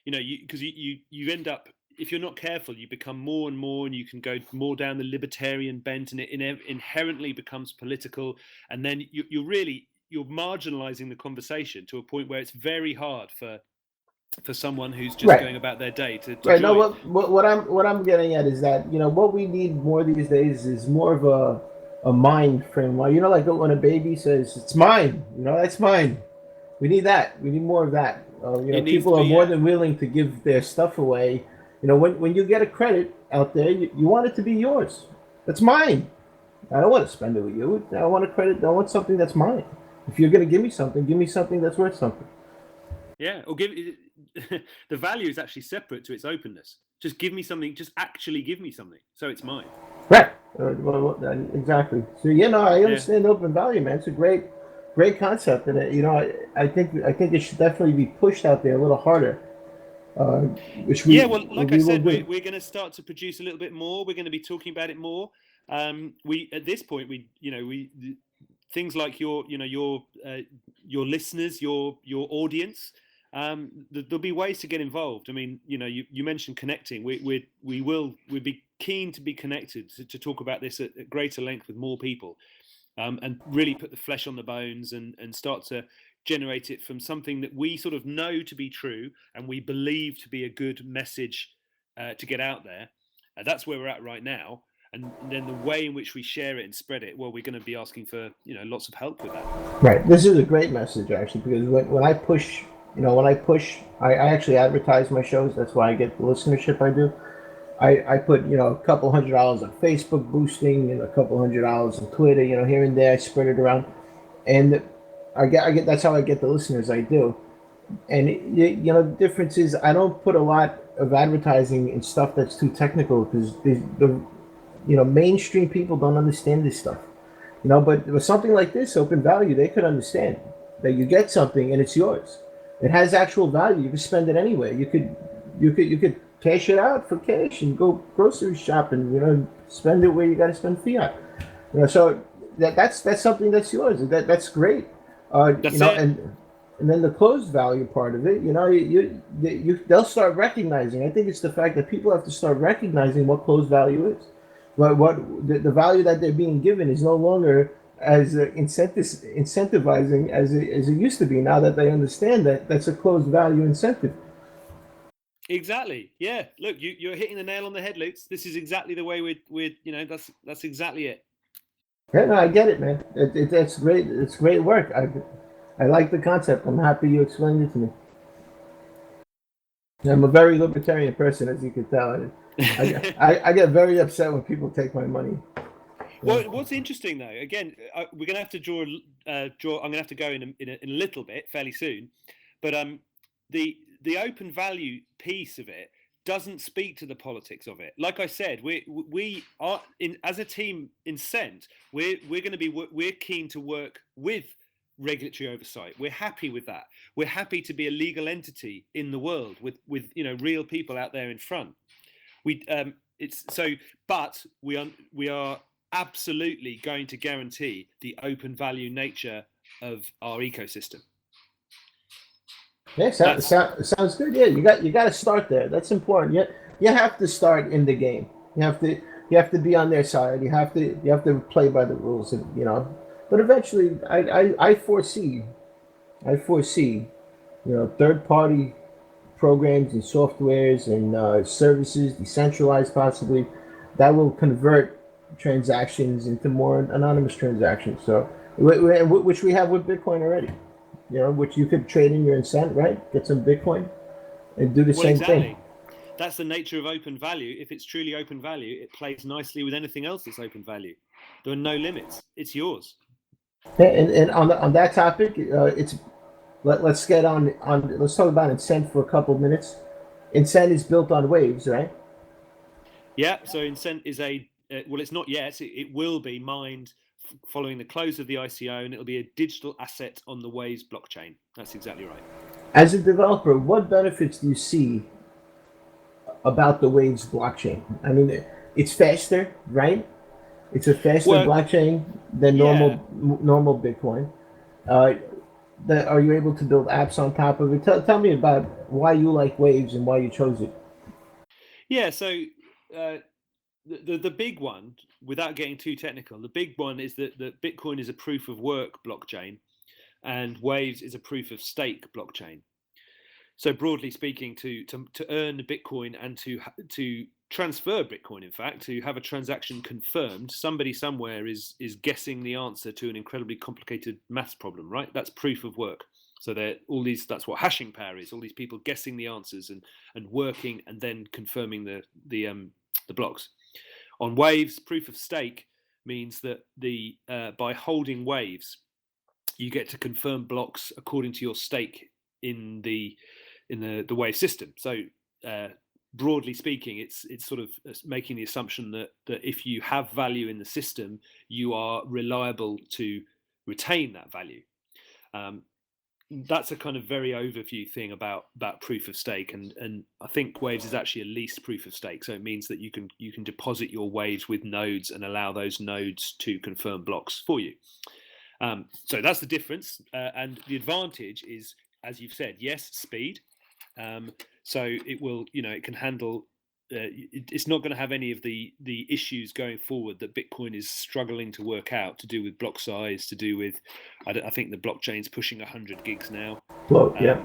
Because you end up, if you're not careful, you become more and more, and you can go more down the libertarian bent, and it inherently becomes political, and then you're marginalizing the conversation to a point where it's very hard for someone who's just Right. going about their day to Right. No, join. what I'm getting at is that what we need more these days is more of a mind frame. Like, like when a baby says it's mine, that's mine. We need that. We need more of that. It needs to People are be, more than willing to give their stuff away. When you get a credit out there, you want it to be yours. That's mine. I don't want to spend it with you. I want a credit. I want something that's mine. If you're going to give me something that's worth something. Yeah, or give the value is actually separate to its openness. Just give me something. Just actually give me something, so it's mine. Right. Exactly. So I understand open value, man. It's a great concept, and I think it should definitely be pushed out there a little harder. Which we like I said, we're going to start to produce a little bit more. We're going to be talking about it more. We at this point, things like your listeners, your audience. There'll be ways to get involved. I mean, you mentioned connecting. We'd be keen to be connected to talk about this at greater length with more people, and really put the flesh on the bones and start to generate it from something that we sort of know to be true and we believe to be a good message to get out there. That's where we're at right now. And then the way in which we share it and spread it, well, we're going to be asking for lots of help with that. Right. This is a great message, actually, because when I push, I actually advertise my shows. That's why I get the listenership I do. I put a couple $100 on Facebook boosting and a couple $100 on Twitter. Here and there, I spread it around, and I get that's how I get the listeners I do. And the difference is I don't put a lot of advertising in stuff that's too technical, because the mainstream people don't understand this stuff. But with something like this, open value, they could understand that you get something and it's yours. It has actual value. You can spend it anywhere. You could cash it out for cash and go grocery shopping. Spend it where you got to spend fiat. So that's something that's yours. That's great. And then the closed value part of it, they'll start recognizing. I think it's the fact that people have to start recognizing what closed value is. What the value that they're being given is no longer as incentivizing as it used to be. Now that they understand that that's a closed value incentive. Exactly. Yeah. Look, you're hitting the nail on the head, Lutz. This is exactly the way we're that's exactly it. Yeah, no, I get it, man. That's great. It's great work. I like the concept. I'm happy you explained it to me. I'm a very libertarian person, as you can tell. I get very upset when people take my money. Well, what's interesting though, again, we're going to have to draw. I'm going to have to go in a little bit fairly soon, but the open value piece of it doesn't speak to the politics of it. Like I said, we are as a team in Cent. We're keen to work with regulatory oversight. We're happy with that. We're happy to be a legal entity in the world with real people out there in front. But we are absolutely going to guarantee the open value nature of our ecosystem. Yeah, sounds good. Yeah, you got to start there. That's important. You have to start in the game. You have to be on their side. You have to play by the rules, But eventually, I foresee, third party programs and softwares and services, decentralized possibly, that will convert transactions into more anonymous transactions. So, which we have with Bitcoin already. Which you could trade in your incent, right? Get some Bitcoin and do the same thing. That's the nature of open value. If it's truly open value, it plays nicely with anything else that's open value. There are no limits. It's yours. And on that topic, it's let's get on. Let's talk about Incent for a couple of minutes. Incent is built on Waves, right? Yeah, so Incent is well, it's not yet. It will be mined following the close of the ICO, and it'll be a digital asset on the Waves blockchain. That's exactly right. As a developer, what benefits do you see about the Waves blockchain? I mean, it's faster, right? It's a faster Well, blockchain than yeah, normal Bitcoin. Uh, are you able to build apps on top of it? Tell me about why you like Waves and why you chose it. yeah. So uh, the big one, without getting too technical, the big one is that Bitcoin is a proof of work blockchain, and Waves is a proof of stake blockchain. So broadly speaking, to earn Bitcoin and to transfer Bitcoin, in fact, to have a transaction confirmed, somebody somewhere is guessing the answer to an incredibly complicated maths problem, right? That's proof of work. So that's what hashing power is. All these people guessing the answers and working and then confirming the blocks. On Waves, proof of stake means that by holding Waves, you get to confirm blocks according to your stake in the Wave system. So broadly speaking, it's sort of making the assumption that if you have value in the system, you are reliable to retain that value. That's a kind of very overview thing about proof of stake, and I think Waves is actually a least proof of stake. So it means that you can deposit your Waves with nodes and allow those nodes to confirm blocks for you. So that's the difference, and the advantage is, as you've said, yes, speed. So it will, it can handle. It's not going to have any of the issues going forward that Bitcoin is struggling to work out, to do with block size, to do with, I think the blockchain's pushing 100 gigs now. Well, yeah.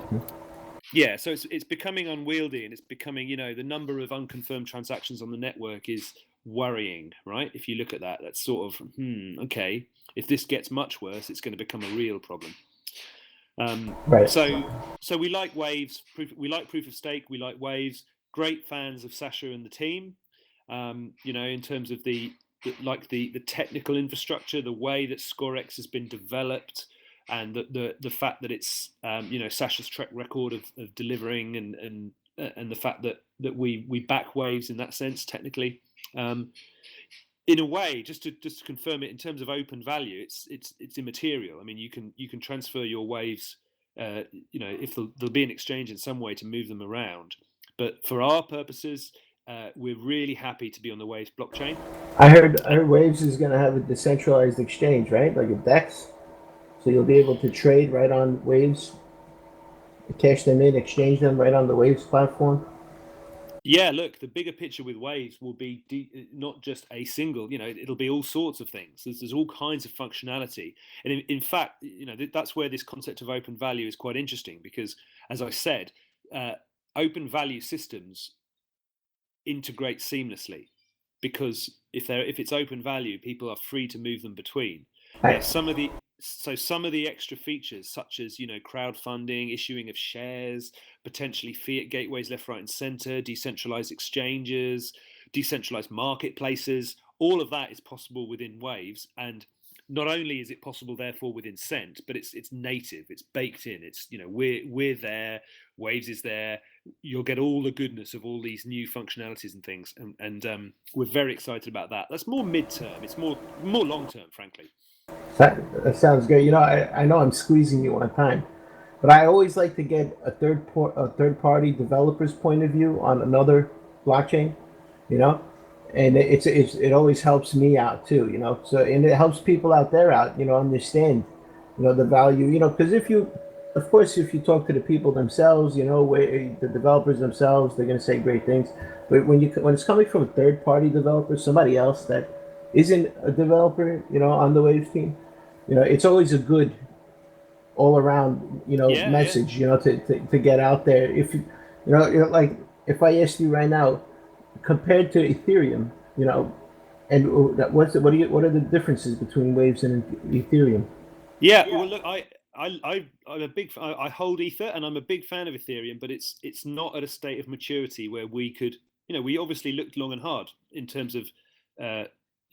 Yeah, so it's becoming unwieldy, and it's becoming, the number of unconfirmed transactions on the network is worrying, right? If you look at that, that's sort of, okay, if this gets much worse, it's going to become a real problem. Right. So we like Waves. We like proof of stake. We like Waves. Great fans of Sasha and the team. In terms of the technical infrastructure, the way that Scorex has been developed, and the fact that it's Sasha's track record of delivering, and the fact that we back Waves in that sense technically. In a way, just to confirm it, in terms of open value, it's immaterial. I mean, you can transfer your Waves, if there'll be an exchange in some way to move them around. But for our purposes, we're really happy to be on the Waves blockchain. I heard Waves is going to have a decentralized exchange, right? Like a DEX. So you'll be able to trade right on Waves, cash them in, exchange them right on the Waves platform. Yeah, look, the bigger picture with Waves will be not just a single, it'll be all sorts of things. There's all kinds of functionality. And in fact, that's where this concept of open value is quite interesting, because, as I said, open value systems integrate seamlessly, because if it's open value, people are free to move them between. Right. Some of the extra features, such as crowdfunding, issuing of shares, potentially fiat gateways left, right, and center, decentralized exchanges, decentralized marketplaces, all of that is possible within Waves. And not only is it possible, therefore, with Incent, but it's native, it's baked in. It's we're there, Waves is there. You'll get all the goodness of all these new functionalities and things, and we're very excited about that. That's more midterm. It's more long term, frankly. That sounds good. I know I'm squeezing you on time, but I always like to get a third party developer's point of view on another blockchain. You know, and it always helps me out too. So and it helps people out there out. Understand. The value. Because of course, if you talk to the people themselves, the developers themselves, they're going to say great things. But when it's coming from a third party developer, somebody else that isn't a developer, on the Waves team, it's always a good all around, message, to get out there. If like if I asked you right now, compared to Ethereum, and what are the differences between Waves and Ethereum? Yeah, well, look, I'm a big. I hold Ether, and I'm a big fan of Ethereum, but it's not at a state of maturity where we could. We obviously looked long and hard in terms of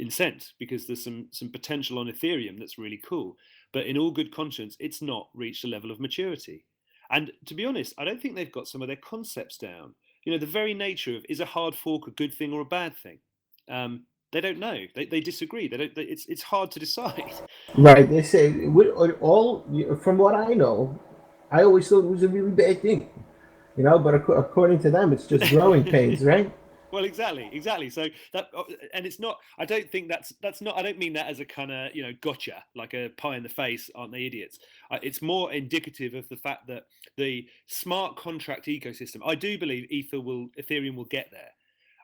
incensed because there's some potential on Ethereum that's really cool. But in all good conscience, it's not reached a level of maturity. And to be honest, I don't think they've got some of their concepts down. The very nature of, is a hard fork a good thing or a bad thing? They don't know. They disagree. It's hard to decide. Right. They say all from what I know, I always thought it was a really bad thing, but according to them, it's just growing pains, right? Well, exactly. So that, and it's not. I don't think that's not. I don't mean that as a kind of gotcha, like a pie in the face. Aren't they idiots? It's more indicative of the fact that the smart contract ecosystem. I do believe Ethereum will get there.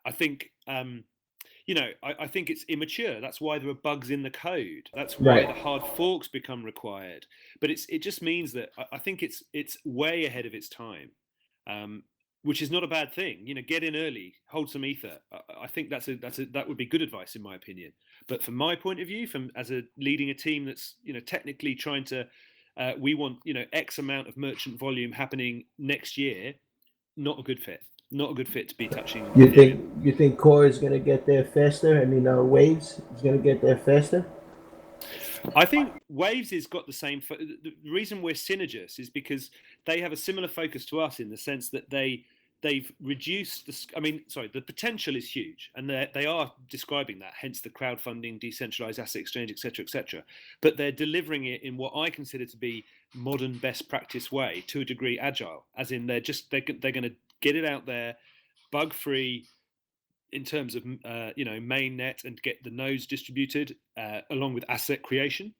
I think. I think it's immature. That's why there are bugs in the code. That's why the hard forks become required. But it just means that I think it's way ahead of its time. Which is not a bad thing. Get in early, hold some ether. I think that would be good advice in my opinion. But from my point of view, as leading a team that's technically trying to, we want X amount of merchant volume happening next year. Not a good fit. Not a good fit to be touching. You think Core is going to get there faster? I mean, Waves is going to get there faster. I think Waves has got the same. The reason we're Synergis is because they have a similar focus to us in the sense that they've reduced the potential is huge, and they are describing that. Hence the crowdfunding, decentralized asset exchange, etc. But they're delivering it in what I consider to be modern, best practice way, to a degree agile, as in they're going to get it out there, bug free. In terms of mainnet and get the nodes distributed along with asset creation,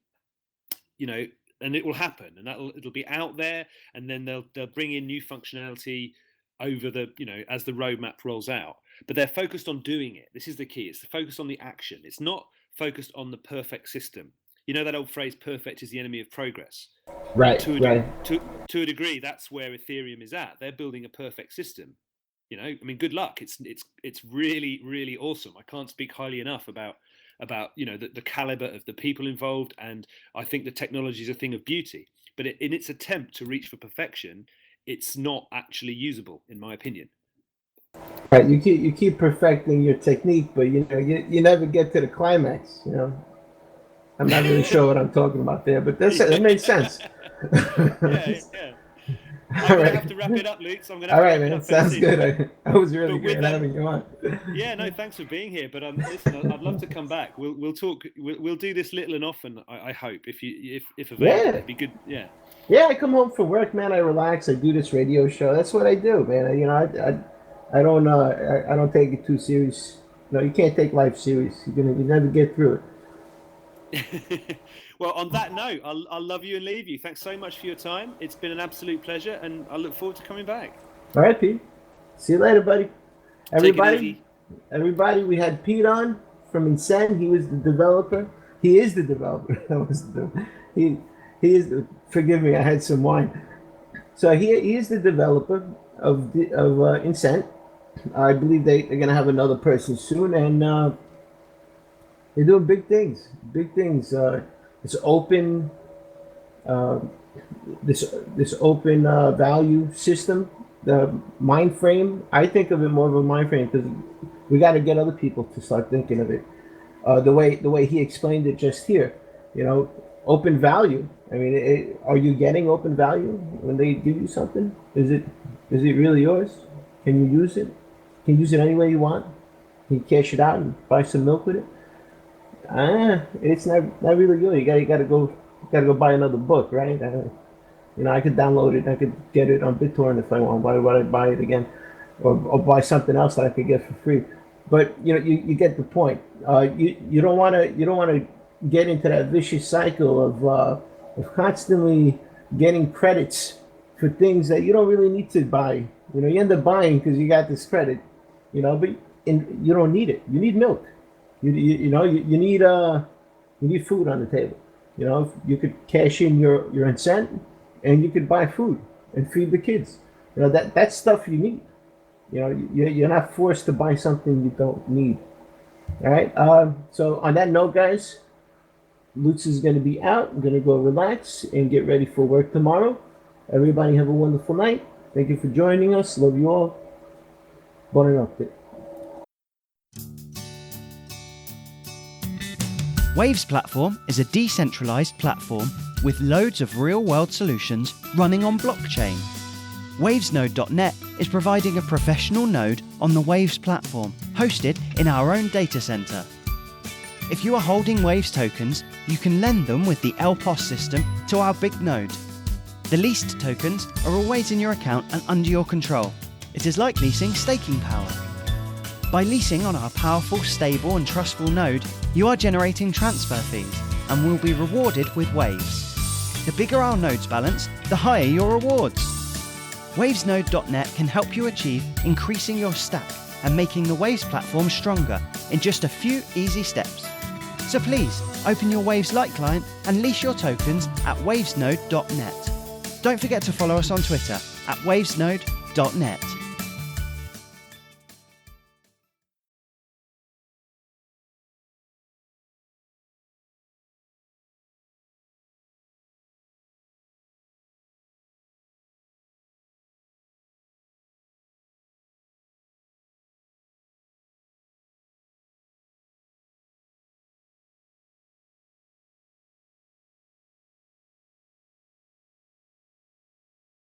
and it will happen, and it'll be out there, and then they'll bring in new functionality over the as the roadmap rolls out. But they're focused on doing it. This is the key. It's the focus on the action. It's not focused on the perfect system. That old phrase, "Perfect is the enemy of progress." Right. To a degree, that's where Ethereum is at. They're building a perfect system. Good luck. It's really, really awesome. I can't speak highly enough about the caliber of the people involved, and I think the technology is a thing of beauty. But in its attempt to reach for perfection, it's not actually usable, in my opinion. Right. You keep perfecting your technique, but you never get to the climax. I'm not really sure what I'm talking about there, but that makes sense. Yeah. I'm going to have to wrap it up, Luke. So I'm going to All right, man. Sounds good. I was really good having you on. Yeah, no, thanks for being here. But listen, I'd love to come back. We'll talk. We'll do this little and often. I hope if available, it'd be good. Yeah. Yeah, I come home from work, man. I relax. I do this radio show. That's what I do, man. I don't take it too serious. You can't take life serious. You never get through it. Well, on that note, I'll love you and leave you. Thanks so much for your time. It's been an absolute pleasure, and I look forward to coming back. All right, Pete. See you later, buddy. Everybody, we had Pete on from Incent. He was the developer. He is the developer. He is the. Forgive me, I had some wine. So he is the developer of Incent. I believe they're going to have another person soon, and they're doing big things. It's open. This open value system, the mind frame. I think of it more of a mind frame because we got to get other people to start thinking of it. The way he explained it just here, open value. Are you getting open value when they give you something? Is it really yours? Can you use it? Can you use it any way you want? Can you cash it out and buy some milk with it? It's not really good. You gotta go buy another book, right? I could download it. I could get it on BitTorrent if I want. Why would I buy it again, or buy something else that I could get for free? But you get the point. You don't want to get into that vicious cycle of constantly getting credits for things that you don't really need to buy. You end up buying because you got this credit. But you don't need it. You need milk. You need food on the table. You could cash in your Incent, and you could buy food and feed the kids. That's stuff you need. You're not forced to buy something you don't need. All right. So on that note, guys, Lutz is going to be out. I'm going to go relax and get ready for work tomorrow. Everybody have a wonderful night. Thank you for joining us. Love you all. Buonanotte. Waves Platform is a decentralized platform with loads of real-world solutions running on blockchain. Wavesnode.net is providing a professional node on the Waves platform, hosted in our own data center. If you are holding Waves tokens, you can lend them with the LPOS system to our big node. The leased tokens are always in your account and under your control. It is like leasing staking power. By leasing on our powerful, stable and trustful node, you are generating transfer fees and will be rewarded with Waves. The bigger our nodes balance, the higher your rewards. Wavesnode.net can help you achieve increasing your stack and making the Waves platform stronger in just a few easy steps. So please, open your Waves Lite client and lease your tokens at wavesnode.net. Don't forget to follow us on Twitter at wavesnode.net.